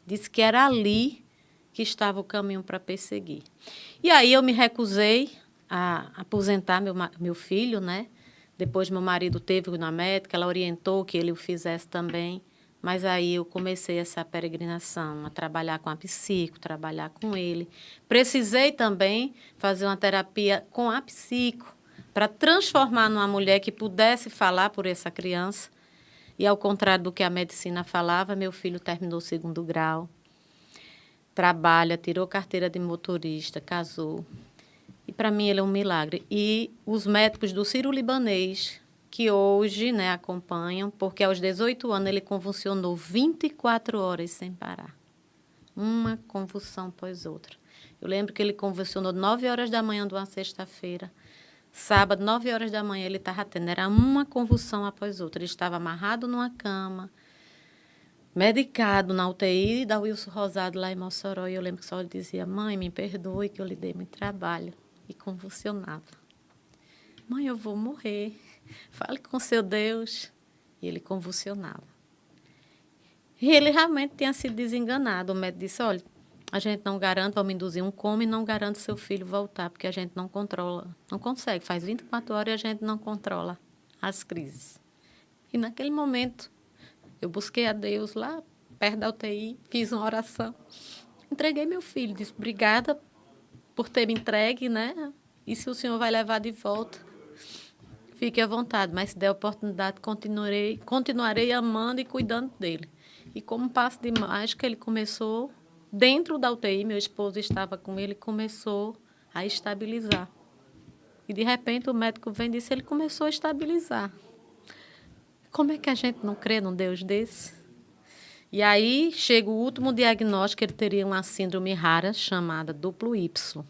Disse que era ali que estava o caminho para perseguir. E aí eu me recusei a aposentar meu filho, né? Depois meu marido teve na médica, ela orientou que ele o fizesse também. Mas aí eu comecei essa peregrinação, a trabalhar com a psico, trabalhar com ele. Precisei também fazer uma terapia com a psico, para transformar numa mulher que pudesse falar por essa criança. E ao contrário do que a medicina falava, meu filho terminou o 2º grau, trabalha, tirou carteira de motorista, casou. E para mim ele é um milagre. E os médicos do Sírio-Libanês, que hoje, né, acompanham, porque aos 18 anos ele convulsionou 24 horas sem parar. Uma convulsão após outra. Eu lembro que ele convulsionou 9 horas da manhã de uma sexta-feira. Sábado, 9 horas da manhã, ele estava tendo. Era uma convulsão após outra. Ele estava amarrado numa cama, medicado na UTI da Wilson Rosado, lá em Mossoró. E eu lembro que só ele dizia, mãe, me perdoe que eu lhe dei muito trabalho. E convulsionava. Mãe, eu vou morrer. Fale com seu Deus. E ele convulsionava. E ele realmente tinha sido desenganado. O médico disse, olha, a gente não garante, vamos induzir um coma e não garante seu filho voltar, porque a gente não controla, não consegue. Faz 24 horas e a gente não controla as crises. E naquele momento, eu busquei a Deus lá, perto da UTI, fiz uma oração. Entreguei meu filho, disse, obrigada por ter me entregue, né? E se o senhor vai levar de volta, fique à vontade, mas se der oportunidade, continuarei amando e cuidando dele. E como um passo de mágica, ele começou, dentro da UTI, meu esposo estava com ele, começou a estabilizar. E, de repente, o médico vem e disse, ele começou a estabilizar. Como é que a gente não crê num Deus desse? E aí chega o último diagnóstico, ele teria uma síndrome rara chamada duplo Y.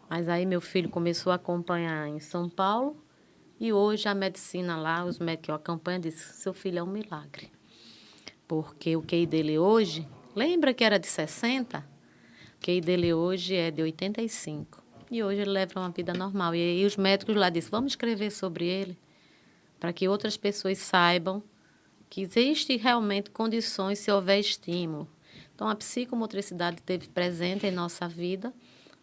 Mas aí meu filho começou a acompanhar em São Paulo e hoje a medicina lá, os médicos que eu acompanho, dizem, seu filho é um milagre. Porque o QI dele hoje, lembra que era de 60? O QI dele hoje é de 85. E hoje ele leva uma vida normal. E aí os médicos lá dizem, vamos escrever sobre ele, para que outras pessoas saibam que existe realmente condições se houver estímulo. Então, a psicomotricidade esteve presente em nossa vida,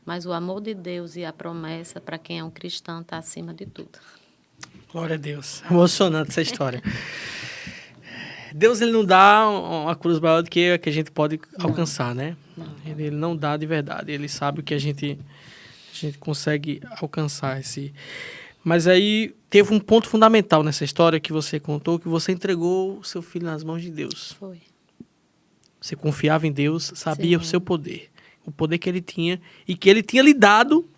mas o amor de Deus e a promessa para quem é um cristão está acima de tudo. Glória a Deus. Emocionante essa história. Deus, ele não dá uma cruz maior do que a que a gente pode alcançar, né? Não. Ele não dá de verdade. Ele sabe o que a gente consegue alcançar. Mas aí teve um ponto fundamental nessa história que você contou, que você entregou o seu filho nas mãos de Deus. Foi. Você confiava em Deus, sabia Sim. o seu poder. O poder que ele tinha e que ele tinha lhe dado.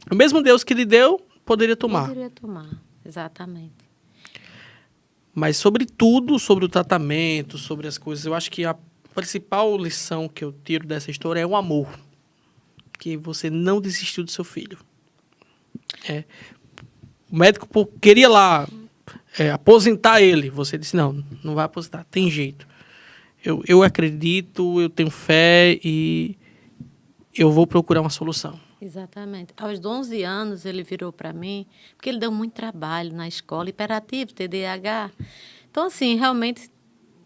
O mesmo Deus que lhe deu, poderia tomar. Poderia tomar, exatamente. Mas sobre tudo, sobre o tratamento, sobre as coisas, eu acho que a principal lição que eu tiro dessa história é o amor. Que você não desistiu do seu filho. O médico queria lá aposentar ele. Você disse, não vai aposentar, tem jeito. Eu acredito, eu tenho fé e eu vou procurar uma solução. Exatamente. Aos 11 anos, ele virou para mim, porque ele deu muito trabalho na escola, hiperativo, TDAH. Então, assim, realmente,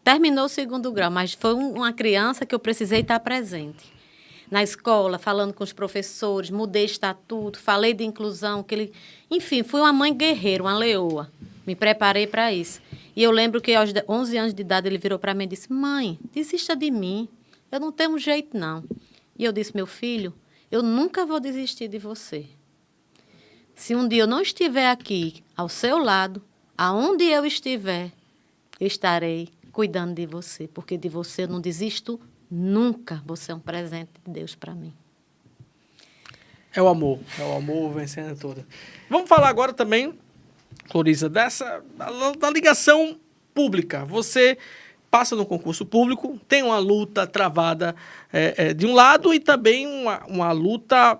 terminou o 2º grau, mas foi uma criança que eu precisei estar presente. Na escola, falando com os professores, mudei estatuto, falei de inclusão, enfim, fui uma mãe guerreira, uma leoa. Me preparei para isso. E eu lembro que aos 11 anos de idade, ele virou para mim e disse, mãe, desista de mim, eu não tenho jeito, não. E eu disse, meu filho, eu nunca vou desistir de você. Se um dia eu não estiver aqui, ao seu lado, aonde eu estiver, eu estarei cuidando de você, porque de você eu não desisto nunca. Você é um presente de Deus para mim. É o amor vencendo toda. Vamos falar agora também, Clorisa, da ligação pública. Você passa no concurso público, tem uma luta travada de um lado e também uma luta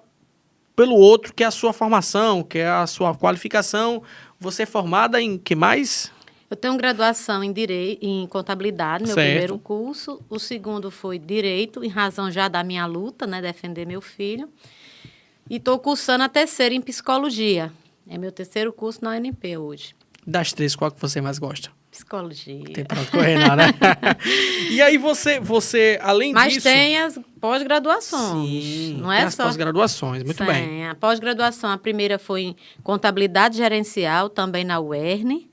pelo outro, que é a sua formação, que é a sua qualificação. Você é formada em que mais? Eu tenho graduação em contabilidade, meu primeiro curso. O segundo foi direito, em razão já da minha luta, né, defender meu filho. E estou cursando a terceira em psicologia. É meu terceiro curso na UNP hoje. Das 3, qual que você mais gosta? Psicologia. Tem pra onde correr, não, né? E aí você além disso... Mas tem as pós-graduações. Sim, não é tem as só... pós-graduações, muito bem. A pós-graduação, a primeira foi em contabilidade gerencial, também na UERN.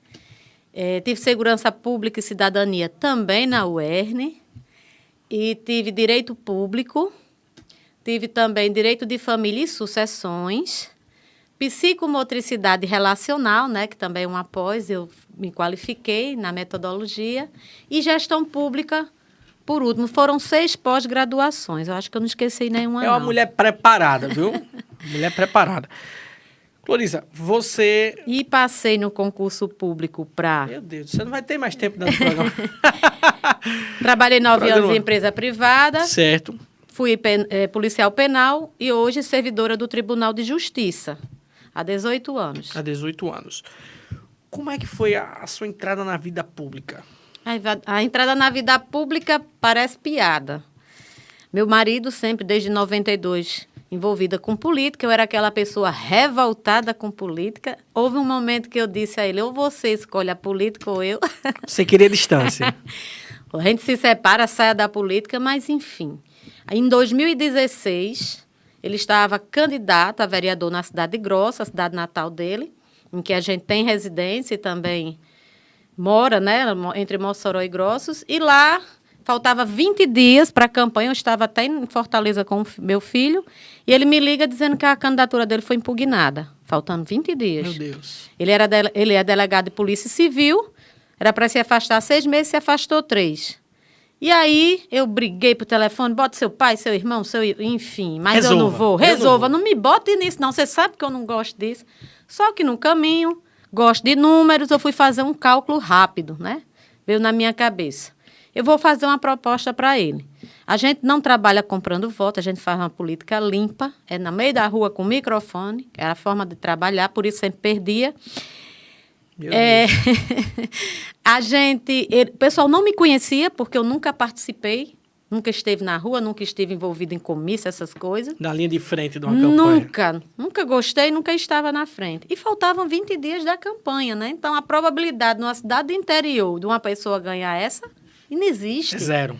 Tive segurança pública e cidadania, também na UERN. E tive direito público. Tive também direito de família e sucessões. Psicomotricidade relacional, né, que também é uma pós, eu me qualifiquei na metodologia. E gestão pública, por último. Foram 6 pós-graduações. Eu acho que eu não esqueci nenhuma, É uma mulher preparada, viu? Mulher preparada. Clorisa, você... E passei no concurso público para... Meu Deus, você não vai ter mais tempo dentro do programa. Trabalhei 9 anos em empresa privada. Certo. Fui policial penal e hoje servidora do Tribunal de Justiça. Há 18 anos. Há 18 anos. Como é que foi a sua entrada na vida pública? A entrada na vida pública parece piada. Meu marido sempre, desde 92, envolvida com política. Eu era aquela pessoa revoltada com política. Houve um momento que eu disse a ele, ou você escolhe a política ou eu. Você queria distância. A gente se separa, saia da política, mas enfim. Em 2016... ele estava candidato a vereador na Cidade Grossa, a cidade natal dele, em que a gente tem residência e também mora, né, entre Mossoró e Grossos. E lá, faltava 20 dias para a campanha, eu estava até em Fortaleza com o meu filho, e ele me liga dizendo que a candidatura dele foi impugnada, faltando 20 dias. Meu Deus. Ele é delegado de Polícia Civil, era para se afastar 6 meses, se afastou 3. E aí, eu briguei pro telefone, bota seu pai, seu irmão, enfim, mas eu não vou. Resolva, não me bote nisso, não. Você sabe que eu não gosto disso. Só que no caminho, gosto de números, eu fui fazer um cálculo rápido, né? Veio na minha cabeça. eu vou fazer uma proposta para ele. A gente não trabalha comprando voto, a gente faz uma política limpa, é no meio da rua com microfone, era a forma de trabalhar, por isso sempre perdia. O pessoal não me conhecia, porque eu nunca participei, nunca esteve na rua, nunca estive envolvido em comício, essas coisas. Na linha de frente de uma campanha. Nunca gostei, nunca estava na frente. E faltavam 20 dias da campanha, né? Então, a probabilidade numa cidade do interior de uma pessoa ganhar essa, não existe. É zero.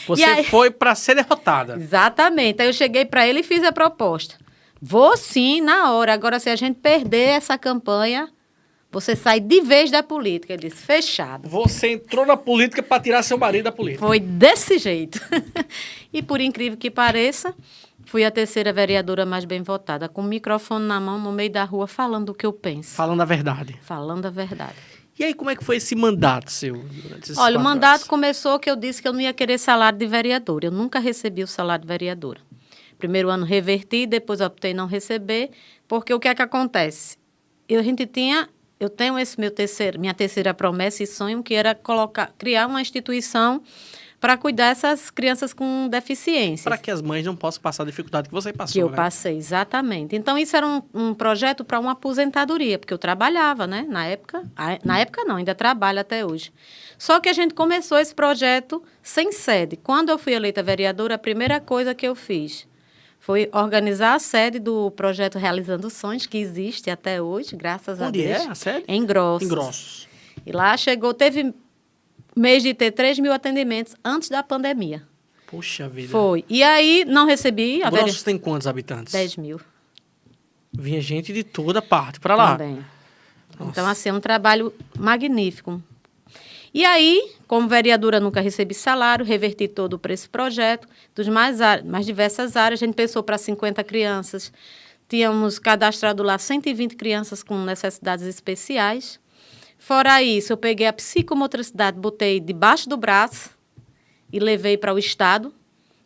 Você foi para ser derrotada. Exatamente. Aí eu cheguei para ele e fiz a proposta. Vou sim, na hora. Agora, se a gente perder essa campanha, você sai de vez da política. Ele disse, fechado. Você entrou na política para tirar seu marido da política. Foi desse jeito. E, por incrível que pareça, fui a terceira vereadora mais bem votada, com o microfone na mão, no meio da rua, falando o que eu penso. Falando a verdade. Falando a verdade. E aí, como é que foi esse mandato seu? Olha, o mandato começou que eu disse que eu não ia querer salário de vereadora. Eu nunca recebi o salário de vereadora. Primeiro ano reverti, depois optei não receber, porque o que é que acontece? Eu tenho minha terceira promessa e sonho, que era criar uma instituição para cuidar dessas crianças com deficiência. Para que as mães não possam passar a dificuldade que você passou, que eu passei, exatamente. Então, isso era um projeto para uma aposentadoria, porque eu trabalhava, né? Na época não, ainda trabalho até hoje. Só que a gente começou esse projeto sem sede. Quando eu fui eleita vereadora, a primeira coisa que eu fiz foi organizar a sede do projeto Realizando Sonhos, que existe até hoje, graças a Deus. Onde é a sede? Em Grossos. Em Grossos. E lá teve mês de ter 3 mil atendimentos antes da pandemia. Puxa vida. Foi. E aí, não recebi... Grossos tem quantos habitantes? 10 mil. Vinha gente de toda parte para lá. Também. Então, assim, é um trabalho magnífico. E aí, como vereadora, nunca recebi salário, reverti todo para esse projeto, dos mais diversas áreas. A gente pensou para 50 crianças. Tínhamos cadastrado lá 120 crianças com necessidades especiais. Fora isso, eu peguei a psicomotricidade, botei debaixo do braço e levei para o estado.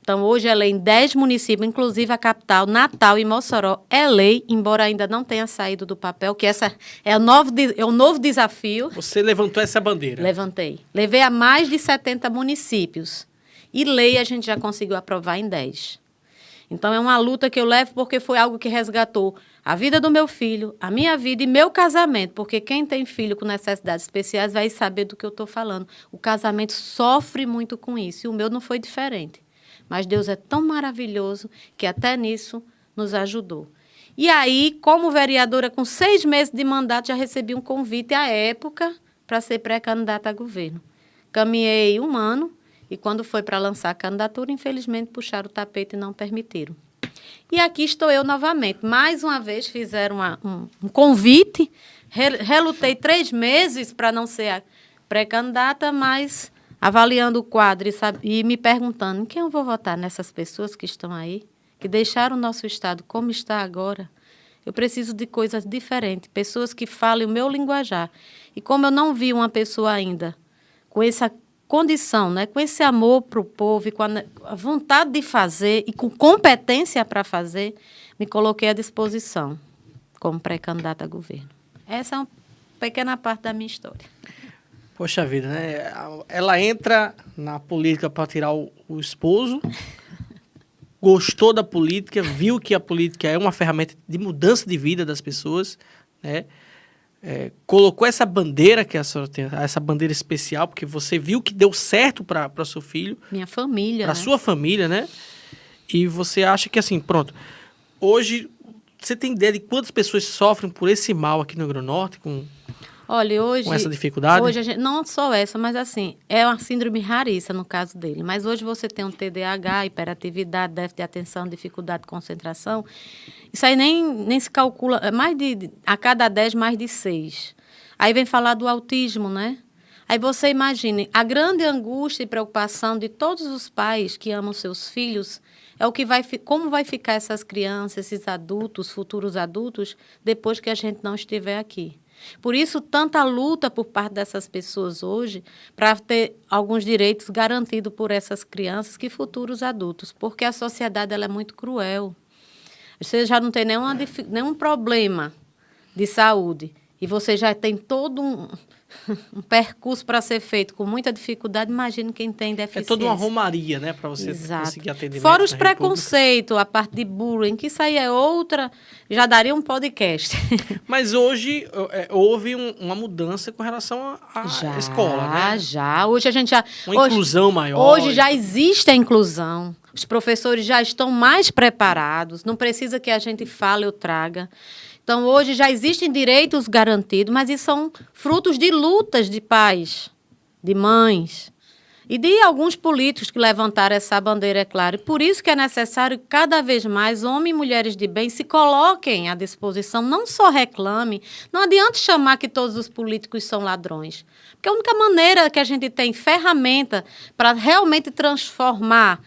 Então, hoje é lei em 10 municípios, inclusive a capital, Natal e Mossoró, é lei, embora ainda não tenha saído do papel, que essa é o novo desafio. Você levantou essa bandeira? Levantei. Levei a mais de 70 municípios. E lei a gente já conseguiu aprovar em 10. Então, é uma luta que eu levo porque foi algo que resgatou a vida do meu filho, a minha vida e meu casamento. Porque quem tem filho com necessidades especiais vai saber do que eu estou falando. O casamento sofre muito com isso e o meu não foi diferente. Mas Deus é tão maravilhoso que até nisso nos ajudou. E aí, como vereadora com 6 meses de mandato, já recebi um convite à época para ser pré-candidata a governo. Caminhei 1 ano e quando foi para lançar a candidatura, infelizmente puxaram o tapete e não permitiram. E aqui estou eu novamente. Mais uma vez fizeram um convite, relutei 3 meses para não ser a pré-candidata, mas... avaliando o quadro e me perguntando, em quem eu vou votar? Nessas pessoas que estão aí, que deixaram o nosso estado como está agora? Eu preciso de coisas diferentes, pessoas que falem o meu linguajar. E como eu não vi uma pessoa ainda com essa condição, né, com esse amor para o povo e com a vontade de fazer e com competência para fazer, me coloquei à disposição como pré-candidata a governo. Essa é uma pequena parte da minha história. Poxa vida, né? Ela entra na política para tirar o esposo, gostou da política, viu que a política é uma ferramenta de mudança de vida das pessoas, né? Colocou essa bandeira, que a senhora tem, essa bandeira especial, porque você viu que deu certo para seu filho. Minha família, para sua família, né? E você acha que, assim, pronto, hoje você tem ideia de quantas pessoas sofrem por esse mal aqui no Rio Grande do Norte, Olha, hoje... com essa dificuldade? Hoje não só essa, mas assim, é uma síndrome raríssima no caso dele. Mas hoje você tem um TDAH, hiperatividade, déficit de atenção, dificuldade de concentração. Isso aí nem se calcula, a cada 10, mais de 6. Aí vem falar do autismo, né? Aí você imagine, a grande angústia e preocupação de todos os pais que amam seus filhos é como vai ficar essas crianças, esses adultos, futuros adultos, depois que a gente não estiver aqui. Por isso, tanta luta por parte dessas pessoas hoje para ter alguns direitos garantidos por essas crianças que futuros adultos, porque a sociedade ela é muito cruel. Você já não tem nenhum problema de saúde e você já tem todo um percurso para ser feito com muita dificuldade, imagine quem tem deficiência. É toda uma romaria, né, para você Exato. conseguir atendimento. Fora os preconceitos, a parte de bullying, que isso aí é outra, já daria um podcast. Mas hoje houve uma mudança com relação à escola, né? Já. Hoje a gente já... Uma inclusão maior. Hoje já existe a inclusão. Os professores já estão mais preparados, não precisa que a gente fale ou traga. Então, hoje já existem direitos garantidos, mas isso são frutos de lutas de pais, de mães e de alguns políticos que levantaram essa bandeira, é claro. E por isso que é necessário que cada vez mais homens e mulheres de bem se coloquem à disposição, não só reclamem. Não adianta chamar que todos os políticos são ladrões, porque a única maneira que a gente tem ferramenta para realmente transformar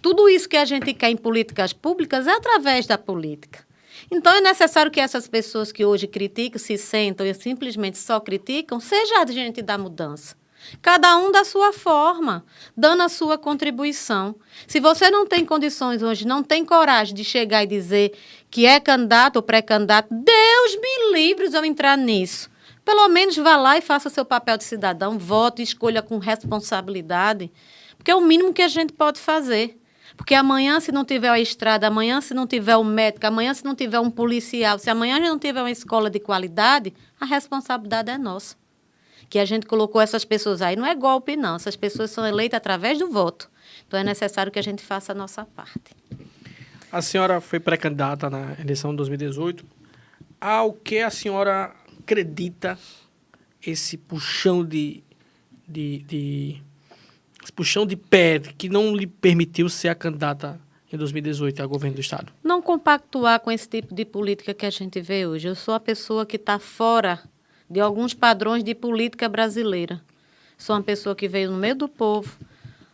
tudo isso que a gente quer em políticas públicas é através da política. Então, é necessário que essas pessoas que hoje criticam, se sentam e simplesmente só criticam, seja agente da mudança. Cada um da sua forma, dando a sua contribuição. Se você não tem condições hoje, não tem coragem de chegar e dizer que é candidato ou pré-candidato, Deus me livre de eu entrar nisso. Pelo menos vá lá e faça seu papel de cidadão, vote e escolha com responsabilidade, porque é o mínimo que a gente pode fazer. Porque amanhã, se não tiver a estrada, amanhã, se não tiver um médico, amanhã, se não tiver um policial, se amanhã não tiver uma escola de qualidade, a responsabilidade é nossa. Que a gente colocou essas pessoas aí. Não é golpe, não. Essas pessoas são eleitas através do voto. Então, é necessário que a gente faça a nossa parte. A senhora foi pré-candidata na eleição de 2018. Ao que a senhora acredita esse puxão esse puxão de pé que não lhe permitiu ser a candidata em 2018 ao governo do Estado? Não compactuar com esse tipo de política que a gente vê hoje. Eu sou a pessoa que está fora de alguns padrões de política brasileira. Sou uma pessoa que veio no meio do povo,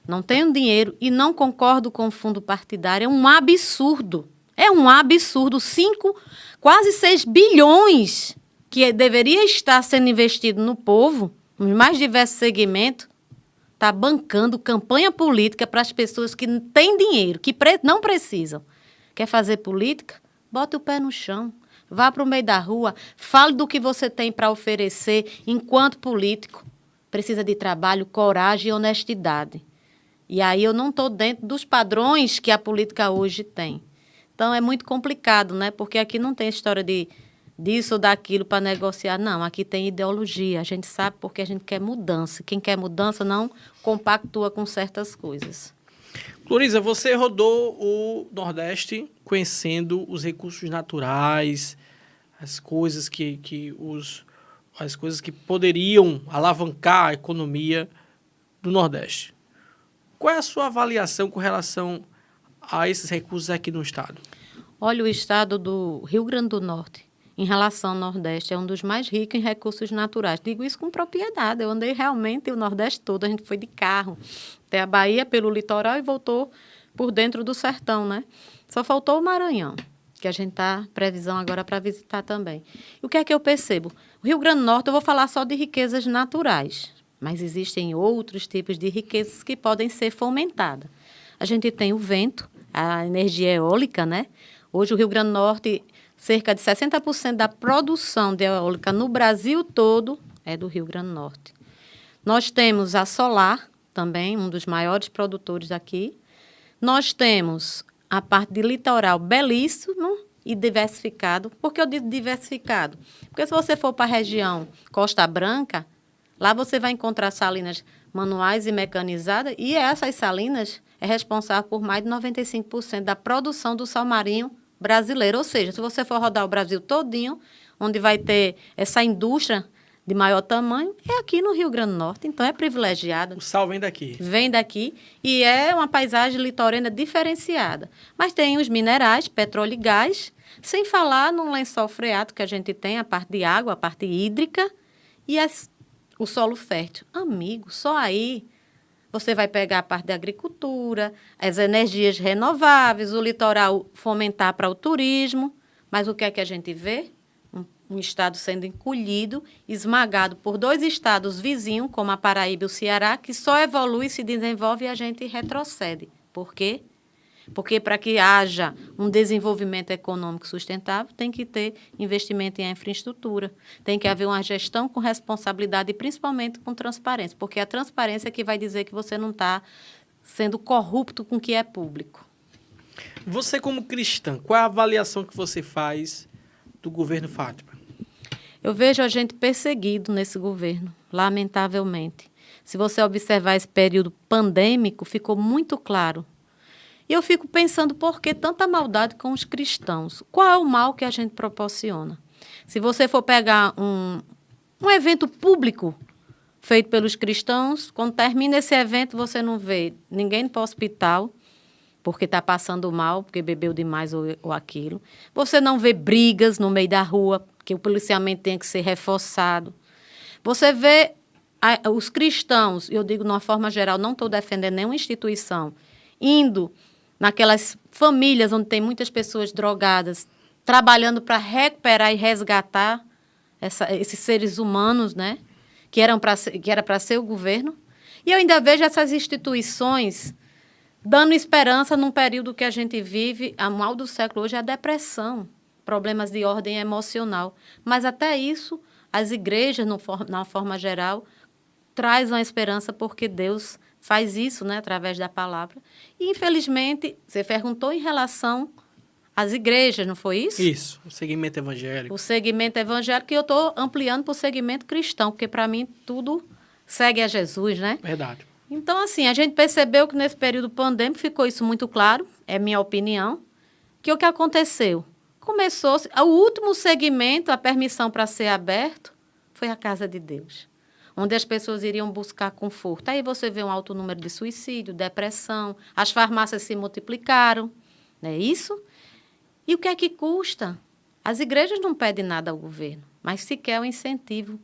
não tenho dinheiro e não concordo com o fundo partidário. É um absurdo. É um absurdo. Quase 6 bilhões que deveria estar sendo investido no povo, nos mais diversos segmentos, está bancando campanha política para as pessoas que não têm dinheiro, que não precisam. Quer fazer política? Bota o pé no chão. Vá para o meio da rua. Fale do que você tem para oferecer enquanto político. Precisa de trabalho, coragem e honestidade. E aí eu não estou dentro dos padrões que a política hoje tem. Então, é muito complicado, né? Porque aqui não tem história disso ou daquilo para negociar. Não, aqui tem ideologia. A gente sabe porque a gente quer mudança. Quem quer mudança não compactua com certas coisas. Gloriza, você rodou o Nordeste conhecendo os recursos naturais, as coisas as coisas que poderiam alavancar a economia do Nordeste. Qual é a sua avaliação com relação a esses recursos aqui no Estado? Olha, o Estado do Rio Grande do Norte, em relação ao Nordeste, é um dos mais ricos em recursos naturais. Digo isso com propriedade. Eu andei realmente o Nordeste todo. A gente foi de carro até a Bahia, pelo litoral, e voltou por dentro do sertão, né? Só faltou o Maranhão, que a gente está previsão agora para visitar também. E o que é que eu percebo? O Rio Grande do Norte, eu vou falar só de riquezas naturais, mas existem outros tipos de riquezas que podem ser fomentadas. A gente tem o vento, a energia eólica, né? Hoje o Rio Grande do Norte, cerca de 60% da produção de eólica no Brasil todo é do Rio Grande do Norte. Nós temos a solar, também, um dos maiores produtores aqui. Nós temos a parte de litoral belíssimo e diversificado. Por que eu digo diversificado? Porque se você for para a região Costa Branca, lá você vai encontrar salinas manuais e mecanizadas, e essas salinas é responsável por mais de 95% da produção do sal marinho brasileiro. Ou seja, se você for rodar o Brasil todinho, onde vai ter essa indústria de maior tamanho, é aqui no Rio Grande do Norte. Então, é privilegiado. O sal vem daqui. Vem daqui e é uma paisagem litorânea diferenciada. Mas tem os minerais, petróleo e gás, sem falar no lençol freático que a gente tem, a parte de água, a parte hídrica e o solo fértil. Amigo, só aí você vai pegar a parte da agricultura, as energias renováveis, o litoral fomentar para o turismo. Mas o que é que a gente vê? Um estado sendo encolhido, esmagado por 2 estados vizinhos, como a Paraíba e o Ceará, que só evolui, se desenvolve e a gente retrocede. Por quê? Porque para que haja um desenvolvimento econômico sustentável, tem que ter investimento em infraestrutura, tem que haver uma gestão com responsabilidade e principalmente com transparência, porque é a transparência é que vai dizer que você não está sendo corrupto com o que é público. Você, como cristã, qual é a avaliação que você faz do governo Fátima? Eu vejo a gente perseguido nesse governo, lamentavelmente. Se você observar esse período pandêmico, ficou muito claro. E eu fico pensando por que tanta maldade com os cristãos? Qual é o mal que a gente proporciona? Se você for pegar um evento público feito pelos cristãos, quando termina esse evento, você não vê ninguém para o hospital, porque está passando mal, porque bebeu demais ou aquilo. Você não vê brigas no meio da rua, que o policiamento tem que ser reforçado. Você vê os cristãos, eu digo de uma forma geral, não estou defendendo nenhuma instituição, indo naquelas famílias onde tem muitas pessoas drogadas, trabalhando para recuperar e resgatar esses seres humanos, né? Que era para ser o governo. E eu ainda vejo essas instituições dando esperança num período que a gente vive, a mal do século hoje é a depressão, problemas de ordem emocional. Mas até isso, as igrejas, na forma geral, traz uma esperança porque Deus faz isso, né, através da palavra. E, infelizmente, você perguntou em relação às igrejas, não foi isso? Isso, o segmento evangélico. O segmento evangélico, que eu estou ampliando para o segmento cristão, porque, para mim, tudo segue a Jesus, né? Verdade. Então, assim, a gente percebeu que nesse período pandêmico ficou isso muito claro, é minha opinião, que o que aconteceu? Começou-se, o último segmento, a permissão para ser aberto, foi a casa de Deus, onde as pessoas iriam buscar conforto. Aí você vê um alto número de suicídio, depressão, as farmácias se multiplicaram, não é isso? E o que é que custa? As igrejas não pedem nada ao governo, mas sequer o incentivo,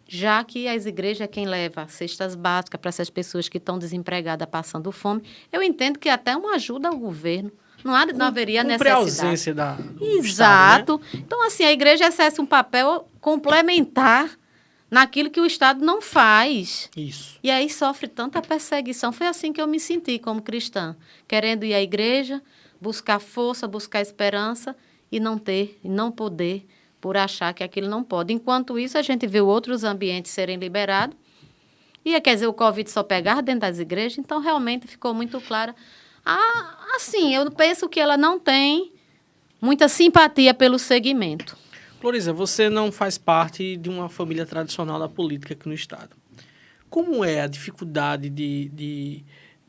já que as igrejas é quem leva cestas básicas para essas pessoas que estão desempregadas, passando fome. Eu entendo que até uma ajuda ao governo. Não haveria necessidade. A ausência do Exato. Estado, né? Então, assim, a igreja exerce um papel complementar naquilo que o Estado não faz. Isso. E aí sofre tanta perseguição. Foi assim que eu me senti como cristã, querendo ir à igreja, buscar força, buscar esperança e não ter, e não poder, por achar que aquilo não pode. Enquanto isso, a gente vê outros ambientes serem liberados. E, quer dizer, o Covid só pegar dentro das igrejas. Então, realmente, ficou muito clara. Assim, eu penso que ela não tem muita simpatia pelo segmento. Florisa, você não faz parte de uma família tradicional da política aqui no Estado. Como é a dificuldade de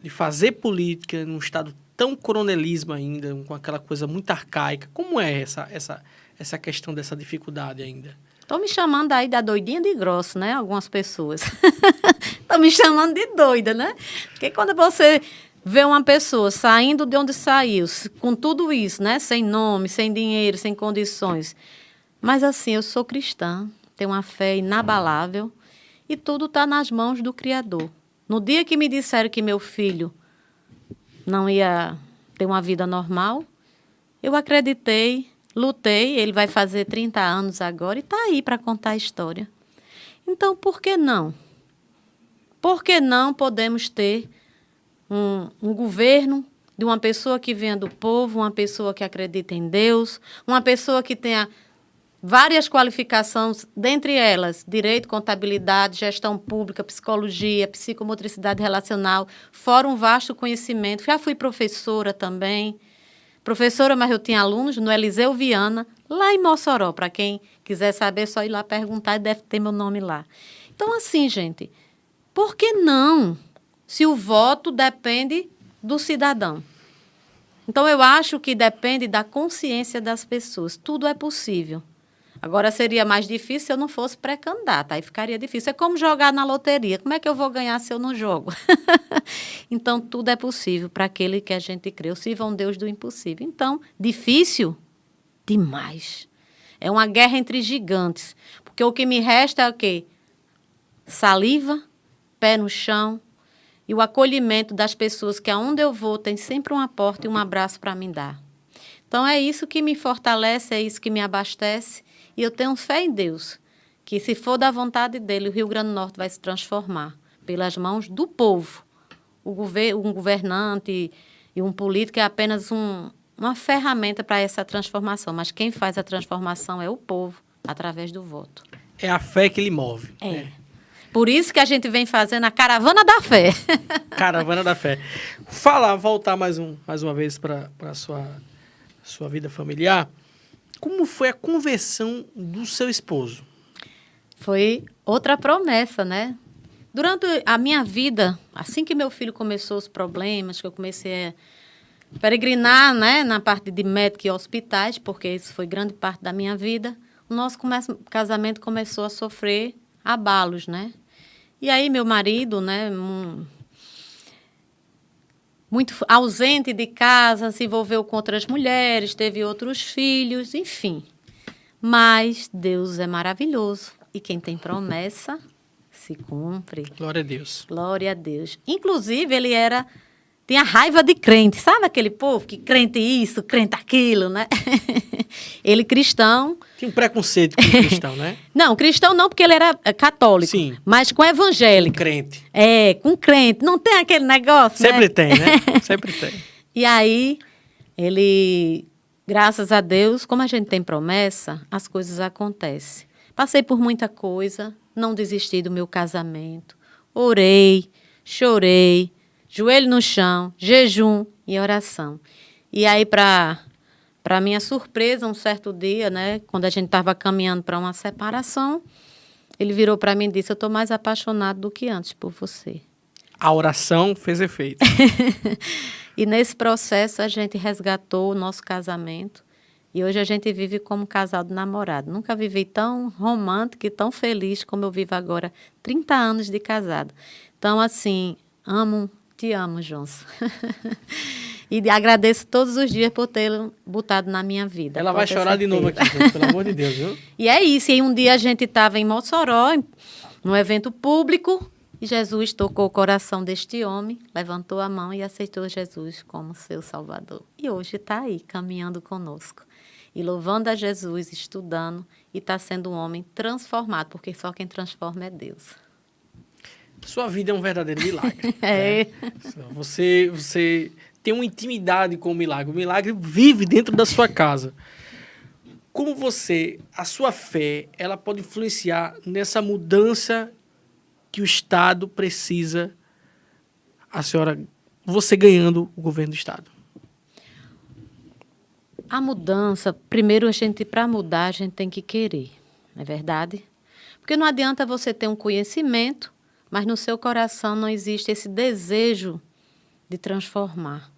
fazer política num Estado tão coronelismo ainda, com aquela coisa muito arcaica? Como é essa questão dessa dificuldade ainda? Estão me chamando aí da doidinha de grosso, né? Algumas pessoas. Estão me chamando de doida, né? Porque quando você vê uma pessoa saindo de onde saiu, com tudo isso, né? Sem nome, sem dinheiro, sem condições. Mas assim, eu sou cristã, tenho uma fé inabalável e tudo está nas mãos do Criador. No dia que me disseram que meu filho não ia ter uma vida normal, eu acreditei, lutei, ele vai fazer 30 anos agora e está aí para contar a história. Então, por que não? Por que não podemos ter um governo de uma pessoa que venha do povo, uma pessoa que acredita em Deus, uma pessoa que tenha várias qualificações, dentre elas, direito, contabilidade, gestão pública, psicologia, psicomotricidade relacional, fora um vasto conhecimento. Já fui professora também. Professora, mas eu tinha alunos no Eliseu Viana, lá em Mossoró. Para quem quiser saber, é só ir lá perguntar e deve ter meu nome lá. Então, assim, gente, por que não? Se o voto depende do cidadão. Então, eu acho que depende da consciência das pessoas. Tudo é possível. Agora, seria mais difícil se eu não fosse pré-candidata. Aí ficaria difícil. É como jogar na loteria. Como é que eu vou ganhar se eu não jogo? Então, tudo é possível para aquele que a gente crê. Eu sirvo a um Deus do impossível. Então, difícil? Demais. É uma guerra entre gigantes. Porque o que me resta é o quê? Saliva, pé no chão e o acolhimento das pessoas que aonde eu vou tem sempre uma porta e um abraço para me dar. Então, é isso que me fortalece, é isso que me abastece. E eu tenho fé em Deus, que se for da vontade dele, o Rio Grande do Norte vai se transformar pelas mãos do povo. Um governante E um político é apenas uma ferramenta para essa transformação. Mas quem faz a transformação é o povo, através do voto. É a fé que lhe move. É. Né? Por isso que a gente vem fazendo a Caravana da Fé. Caravana da Fé. Voltar mais uma vez para a sua vida familiar. Como foi a conversão do seu esposo? Foi outra promessa, né? Durante a minha vida, assim que meu filho começou os problemas, que eu comecei a peregrinar, né, na parte de médico e hospitais, porque isso foi grande parte da minha vida, o nosso casamento começou a sofrer abalos, né? E aí meu marido, né, muito ausente de casa, se envolveu com outras mulheres, teve outros filhos, enfim. Mas Deus é maravilhoso e quem tem promessa se cumpre. Glória a Deus. Glória a Deus. Inclusive, ele tinha raiva de crente. Sabe aquele povo que crente isso, crente aquilo, né? Ele cristão. Tinha um preconceito com o cristão, né? Não, cristão não, porque ele era católico. Sim. Mas com evangélico. Com crente. É, com crente. Não tem aquele negócio, Sempre né? tem, né? Sempre tem. E aí, ele, graças a Deus, como a gente tem promessa, as coisas acontecem. Passei por muita coisa, não desisti do meu casamento. Orei, chorei, joelho no chão, jejum e oração. E aí, para minha surpresa, um certo dia, né, quando a gente estava caminhando para uma separação, ele virou para mim e disse: eu estou mais apaixonado do que antes por você. A oração fez efeito. E nesse processo a gente resgatou o nosso casamento. E hoje a gente vive como casal de namorado. Nunca vivi tão romântico e tão feliz como eu vivo agora. 30 anos de casado. Então, assim, te amo, Johnson. E agradeço todos os dias por tê-lo botado na minha vida. Ela vai chorar de novo aqui, gente, pelo amor de Deus, viu? E é isso. E um dia a gente estava em Mossoró, num evento público, e Jesus tocou o coração deste homem, levantou a mão e aceitou Jesus como seu Salvador. E hoje está aí, caminhando conosco. E louvando a Jesus, estudando, e está sendo um homem transformado, porque só quem transforma é Deus. Sua vida é um verdadeiro milagre. É. Né? Você tem uma intimidade com o milagre. O milagre vive dentro da sua casa. Como a sua fé, ela pode influenciar nessa mudança que o Estado precisa, você ganhando o governo do Estado? A mudança, primeiro para mudar, a gente tem que querer, não é verdade? Porque não adianta você ter um conhecimento, mas no seu coração não existe esse desejo de transformar.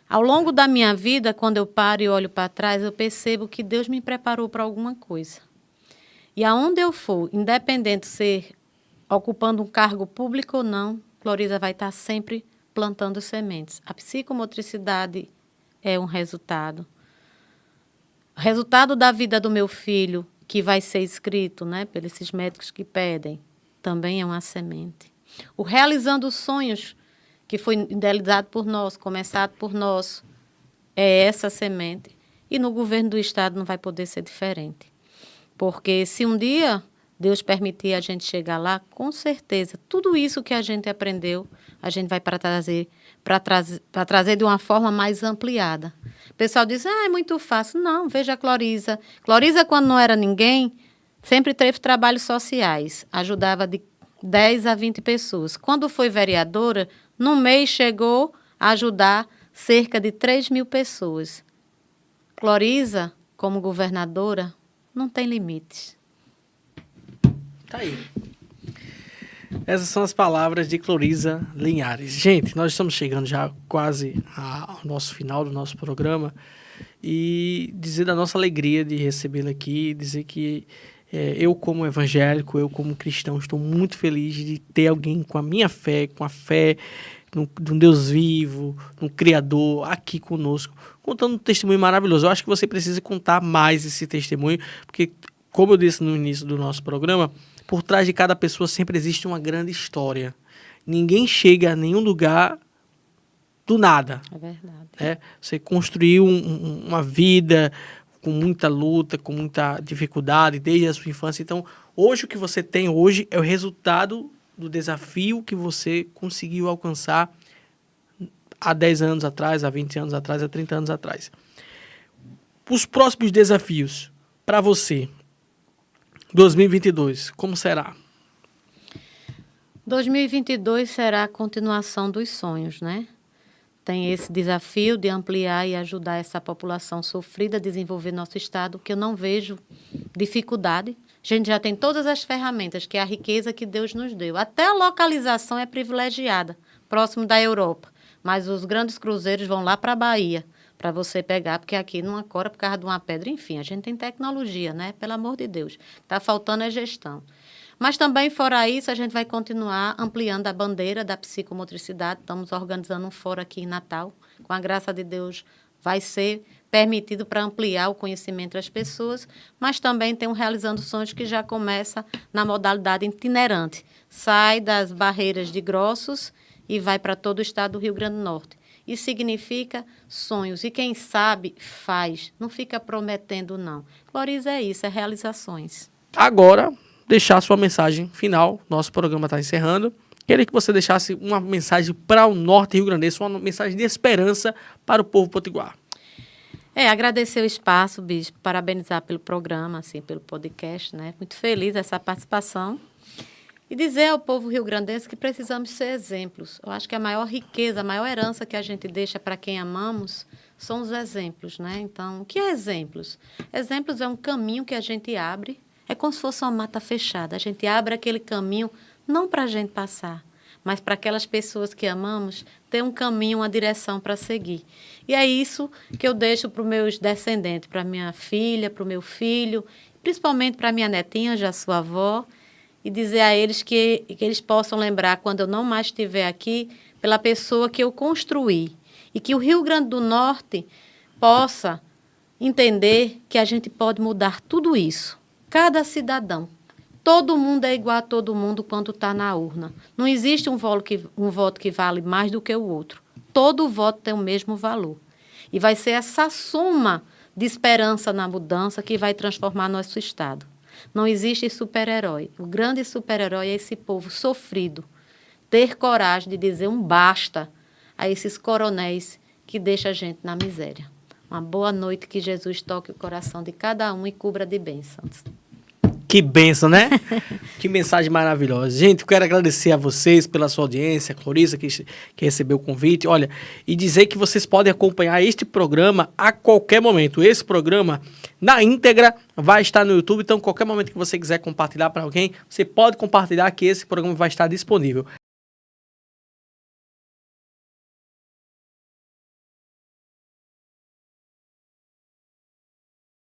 Ao longo da minha vida, quando eu paro e olho para trás, eu percebo que Deus me preparou para alguma coisa. E aonde eu for, independente de ser ocupando um cargo público ou não, Cloriza vai estar sempre plantando sementes. A psicomotricidade é um resultado. O resultado da vida do meu filho, que vai ser escrito, né, pelos esses médicos que pedem, também é uma semente. O realizando sonhos, que foi idealizado por nós, começado por nós, é essa semente. E no governo do Estado não vai poder ser diferente. Porque se um dia Deus permitir a gente chegar lá, com certeza, tudo isso que a gente aprendeu, a gente vai para trazer de uma forma mais ampliada. O pessoal diz, é muito fácil. Não, veja a Cloriza. Cloriza, quando não era ninguém, sempre teve trabalhos sociais. Ajudava de 10 a 20 pessoas. Quando foi vereadora, no mês chegou a ajudar cerca de 3.000 pessoas. Cloriza, como governadora, não tem limites. Tá aí. Essas são as palavras de Cloriza Linhares. Gente, nós estamos chegando já quase ao nosso final do nosso programa e dizer da nossa alegria de recebê-la aqui, dizer que eu como evangélico, eu como cristão, estou muito feliz de ter alguém com a minha fé, com a fé num Deus vivo, num Criador aqui conosco, contando um testemunho maravilhoso. Eu acho que você precisa contar mais esse testemunho, porque, como eu disse no início do nosso programa, por trás de cada pessoa sempre existe uma grande história. Ninguém chega a nenhum lugar do nada. É verdade. Né? Você construiu uma vida com muita luta, com muita dificuldade desde a sua infância. Então, hoje o que você tem hoje é o resultado do desafio que você conseguiu alcançar há 10 anos atrás, há 20 anos atrás, há 30 anos atrás. Os próximos desafios para você, 2022, como será? 2022 será a continuação dos sonhos, né? Tem esse desafio de ampliar e ajudar essa população sofrida a desenvolver nosso estado, que eu não vejo dificuldade. A gente já tem todas as ferramentas, que é a riqueza que Deus nos deu. Até a localização é privilegiada, próximo da Europa. Mas os grandes cruzeiros vão lá para a Bahia, para você pegar, porque aqui não ancora por causa de uma pedra. Enfim, a gente tem tecnologia, né? Pelo amor de Deus. Está faltando é gestão. Mas também, fora isso, a gente vai continuar ampliando a bandeira da psicomotricidade. Estamos organizando um fórum aqui em Natal. Com a graça de Deus, vai ser permitido para ampliar o conhecimento das pessoas, mas também tem um Realizando Sonhos que já começa na modalidade itinerante. Sai das barreiras de Grossos e vai para todo o estado do Rio Grande do Norte. Isso significa sonhos. E quem sabe, faz. Não fica prometendo, não. Gloriza é isso, é realizações. Agora, deixar sua mensagem final. Nosso programa está encerrando. Queria que você deixasse uma mensagem para o norte rio-grandense, uma mensagem de esperança para o povo potiguar. Agradecer o espaço, Bispo, parabenizar pelo programa, assim, pelo podcast, né? Muito feliz essa participação. E dizer ao povo rio-grandense que precisamos ser exemplos. Eu acho que a maior riqueza, a maior herança que a gente deixa para quem amamos são os exemplos, né? Então, o que é exemplos? Exemplos é um caminho que a gente abre, é como se fosse uma mata fechada. A gente abre aquele caminho não para a gente passar, mas para aquelas pessoas que amamos ter um caminho, uma direção para seguir. E é isso que eu deixo para os meus descendentes, para minha filha, para o meu filho, principalmente para minha netinha, já sua avó, e dizer a eles que eles possam lembrar, quando eu não mais estiver aqui, pela pessoa que eu construí. E que o Rio Grande do Norte possa entender que a gente pode mudar tudo isso. Cada cidadão. Todo mundo é igual a todo mundo quando está na urna. Não existe um voto que vale mais do que o outro. Todo voto tem o mesmo valor. E vai ser essa soma de esperança na mudança que vai transformar nosso estado. Não existe super-herói. O grande super-herói é esse povo sofrido. Ter coragem de dizer um basta a esses coronéis que deixam a gente na miséria. Uma boa noite, que Jesus toque o coração de cada um e cubra de bênçãos. Que bênção, né? Que mensagem maravilhosa. Gente, eu quero agradecer a vocês pela sua audiência, a Clarissa que recebeu o convite. Olha, e dizer que vocês podem acompanhar este programa a qualquer momento. Esse programa, na íntegra, vai estar no YouTube. Então, qualquer momento que você quiser compartilhar para alguém, você pode compartilhar que esse programa vai estar disponível.